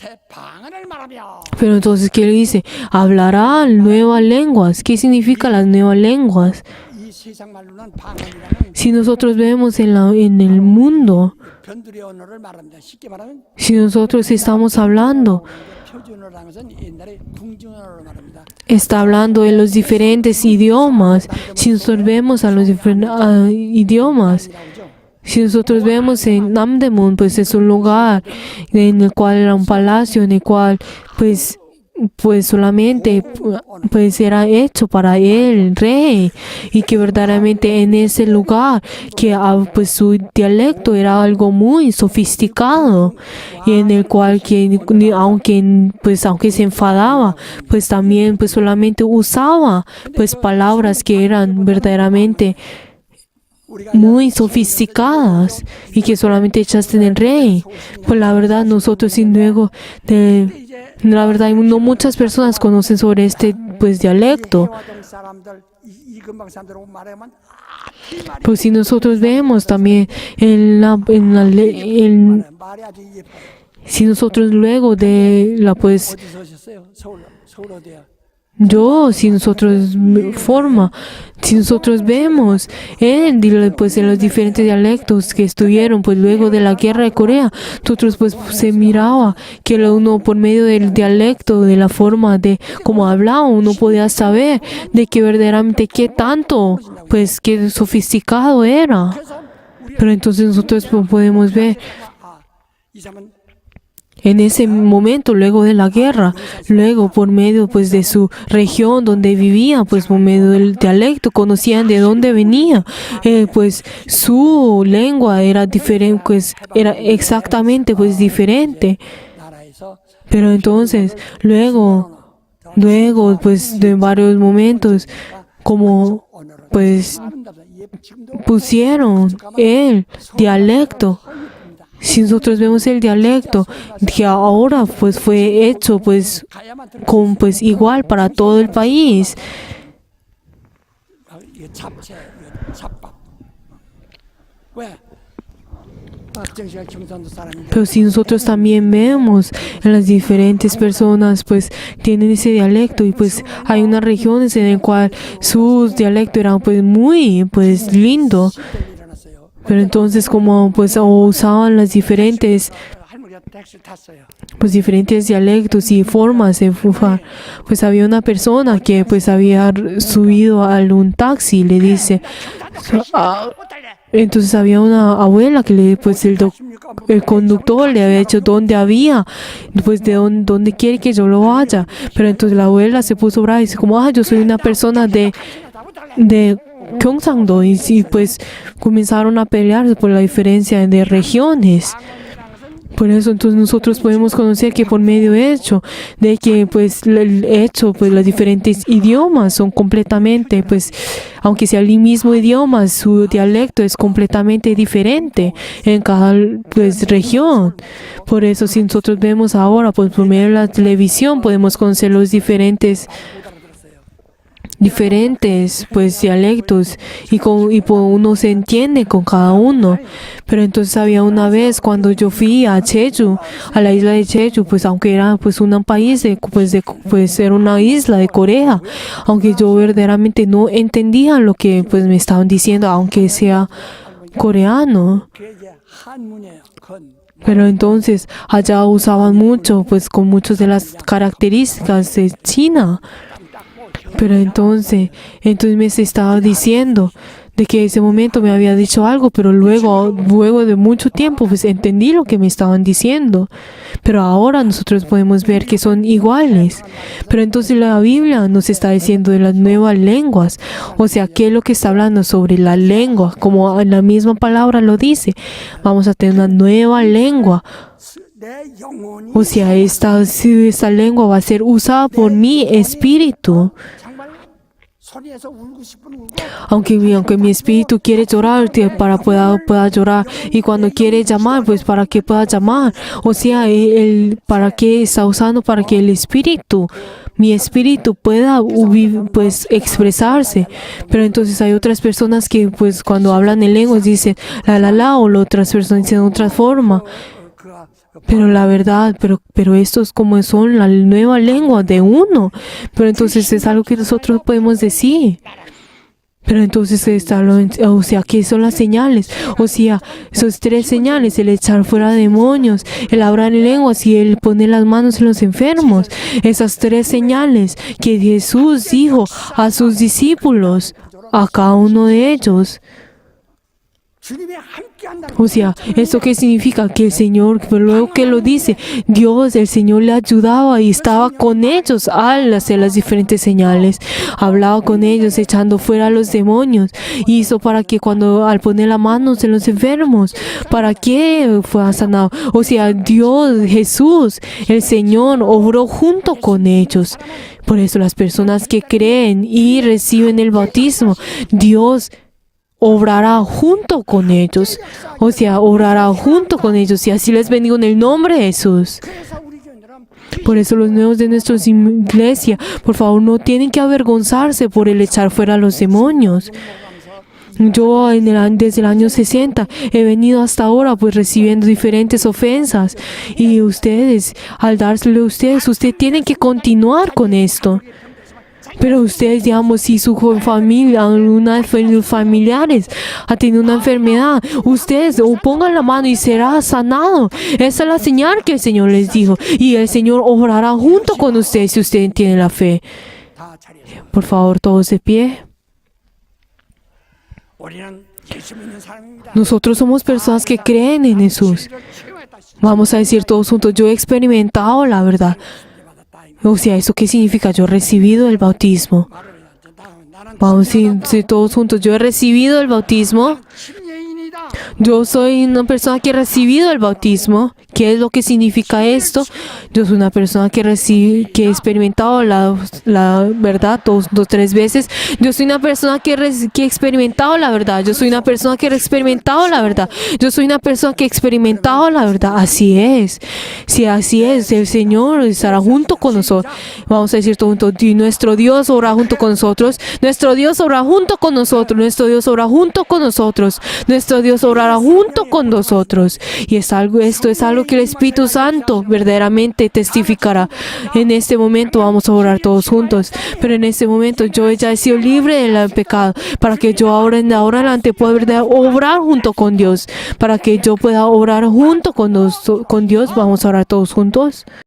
새 방언을 말하며 Pero entonces, ¿qué le dice? Hablará nuevas lenguas. ¿Qué significa las nuevas lenguas? 이 세상 말로는 방언이라는 Si nosotros vemos en el mundo, 변두리 언어를 말합니다. 쉽게 말하면 si nosotros estamos hablando, 표준어라는 것은 옛날에 궁중어로 말합니다. está hablando en los diferentes idiomas. Si nosotros vemos a los diferentes idiomas, 나오죠. si nosotros vemos en Namdaemun, pues es un lugar en el cual era un palacio, en el cual pues solamente pues era hecho para el rey, y que verdaderamente en ese lugar que pues su dialecto era algo muy sofisticado, y en el cual que aunque se enfadaba, pues también pues solamente usaba pues palabras que eran verdaderamente muy sofisticadas y que solamente echaste en el rey. Pues la verdad, nosotros sin luego la verdad, no muchas personas conocen sobre este pues dialecto. 해화동 사람들 이 근방 사람들하고 말하면 Pues si nosotros vemos también 말이 아주 예뻐요. si nosotros luego de la pues 어디서 오셨어요? 서울 어디야? si nosotros vemos en los diferentes dialectos que estuvieron pues luego de la guerra de Corea, nosotros pues se miraba que uno por medio del dialecto, de la forma de cómo hablaba, uno podía saber de que verdaderamente qué tanto pues qué sofisticado era. Pero entonces nosotros podemos ver 이 사람은 en ese momento, luego de la guerra, luego por medio pues de su región donde vivía, pues por medio del dialecto, conocían de dónde venía, pues su lengua era diferente, pues era exactamente pues diferente. 나라에서 Pero entonces, luego pues de varios momentos, como 언어를 pues 아름답다. 지금도 pusieron el dialecto. Si nosotros vemos el dialecto que ahora pues fue hecho pues 가야만 igual para todo el país. 이게 잡채, 이거 잡밥. 왜? 박정희가 경상도 사람인데 Pero si nosotros también vemos en las diferentes personas pues tienen ese dialecto, y pues hay unas regiones en el cual su dialecto era pues muy pues lindo. 시대가 일어났어요. Pero entonces como pues usaban las diferentes 할머니가 택시를 탔어요. pues diferentes dialectos y formas de fufar, pues había una persona que pues había subido a un taxi y le dice, 못 달래. entonces había una abuela que pues el conductor le había dicho dónde había, pues de dónde quiere que yo lo vaya. Pero entonces la abuela se puso brava y dice como, yo soy una persona de Gyeongsangdo, y sí, pues comenzaron a pelear por la diferencia de regiones. Por eso entonces nosotros podemos conocer que por medio de que pues pues los diferentes idiomas son completamente, pues aunque sea el mismo idioma, su dialecto es completamente diferente en cada pues región. Por eso si nosotros vemos ahora pues por medio de la televisión podemos conocer los diferentes pues dialectos y uno se entiende con cada uno. Pero entonces había una vez cuando yo fui a Jeju, a la isla de Jeju, pues aunque era pues un país pues era una isla de Corea, aunque yo verdaderamente no entendía lo que pues me estaban diciendo, aunque sea coreano. 그게 한문이에요. 건. Pero entonces allá usaban mucho, pues con muchas de las características de China. Pero entonces me se estaba diciendo de que ese momento me había dicho algo, pero luego de mucho tiempo, pues entendí lo que me estaban diciendo. Pero ahora nosotros podemos ver que son iguales. Pero entonces la Biblia nos está diciendo de las nuevas lenguas. O sea, ¿qué es lo que está hablando sobre la lengua? Como en la misma palabra lo dice, vamos a tener una nueva lengua. 내 영혼이 O sea, esta lengua va a ser usada por mi espíritu. 정말 소리에서 울고 싶은 울고 Aunque mi espíritu quiere llorar, para pueda llorar. Y cuando quiere llamar, pues para que pueda llamar. O sea, ¿para qué está usando? Para que mi espíritu pueda pues expresarse. Pero entonces hay otras personas que pues cuando hablan en lenguas dicen la o las otras personas dicen de otra forma. Pero la verdad, pero esto es como son la nueva lengua de uno. Pero entonces es algo que nosotros podemos decir. Pero entonces o sea, ¿qué son las señales? O sea, esos 3 señales, el echar fuera demonios, el hablar en lenguas y el poner las manos en los enfermos. Esas 3 señales que Jesús dijo a sus discípulos, a cada uno de ellos. 주님이 함께 한다는 O sea, ¿esto qué significa? Que el Señor, pero luego que lo dice, el Señor le ayudaba y estaba con ellos al hacer las diferentes señales. Hablaba con ellos, echando fuera a los demonios. Hizo para que al poner las manos en los enfermos, para que fuera sanado. O sea, Jesús, el Señor, obró junto con ellos. Por eso las personas que creen y reciben el bautismo, Dios obrará junto con ellos. O sea, obrará junto con ellos. Y así les bendigo en el nombre de Jesús. 그래서 우리 교인들은 Por eso los nuevos de nuestra iglesia, por favor, no tienen que avergonzarse por el echar fuera a los demonios. Yo desde el año 60 he venido hasta ahora pues recibiendo diferentes ofensas. Y ustedes, al dárselo a ustedes tienen que continuar con esto. Pero ustedes, digamos, si su familia, una de sus familiares ha tenido una enfermedad, ustedes pongan la mano y será sanado. Esa es la señal que el Señor les dijo. Y el Señor obrará junto con ustedes si ustedes tienen la fe. 다 자리에서 Por favor, todos de pie. 우리는 예수 믿는 사람입니다. Nosotros somos personas que creen en Jesús. 진리를 체험했다. Vamos a decir todos juntos, yo he experimentado la verdad. O sea, ¿eso qué significa? Yo he recibido el bautismo. Vamos a decir todos juntos, yo he recibido el bautismo. 침례인이다. Yo soy una persona que he recibido el bautismo. ¿Qué es lo que significa esto? Yo soy una persona que he experimentado la verdad 3 veces. Yo soy una persona que he experimentado la verdad. Yo soy una persona que he experimentado la verdad. Yo soy una persona que he experimentado la verdad. Así es. Sí, así es. El Señor estará junto con nosotros. Vamos a decir todo junto. Nuestro Dios obra junto con nosotros. Nuestro Dios obra junto con nosotros. Nuestro Dios obra junto con nosotros. Nuestro Dios obrará junto con nosotros. Y esto es algo que el Espíritu Santo verdaderamente testificará. En este momento vamos a orar todos juntos. Pero en este momento yo ya he sido libre del pecado. Para que yo ahora en adelante pueda obrar junto con Dios. Para que yo pueda obrar junto con Dios. Vamos a orar todos juntos.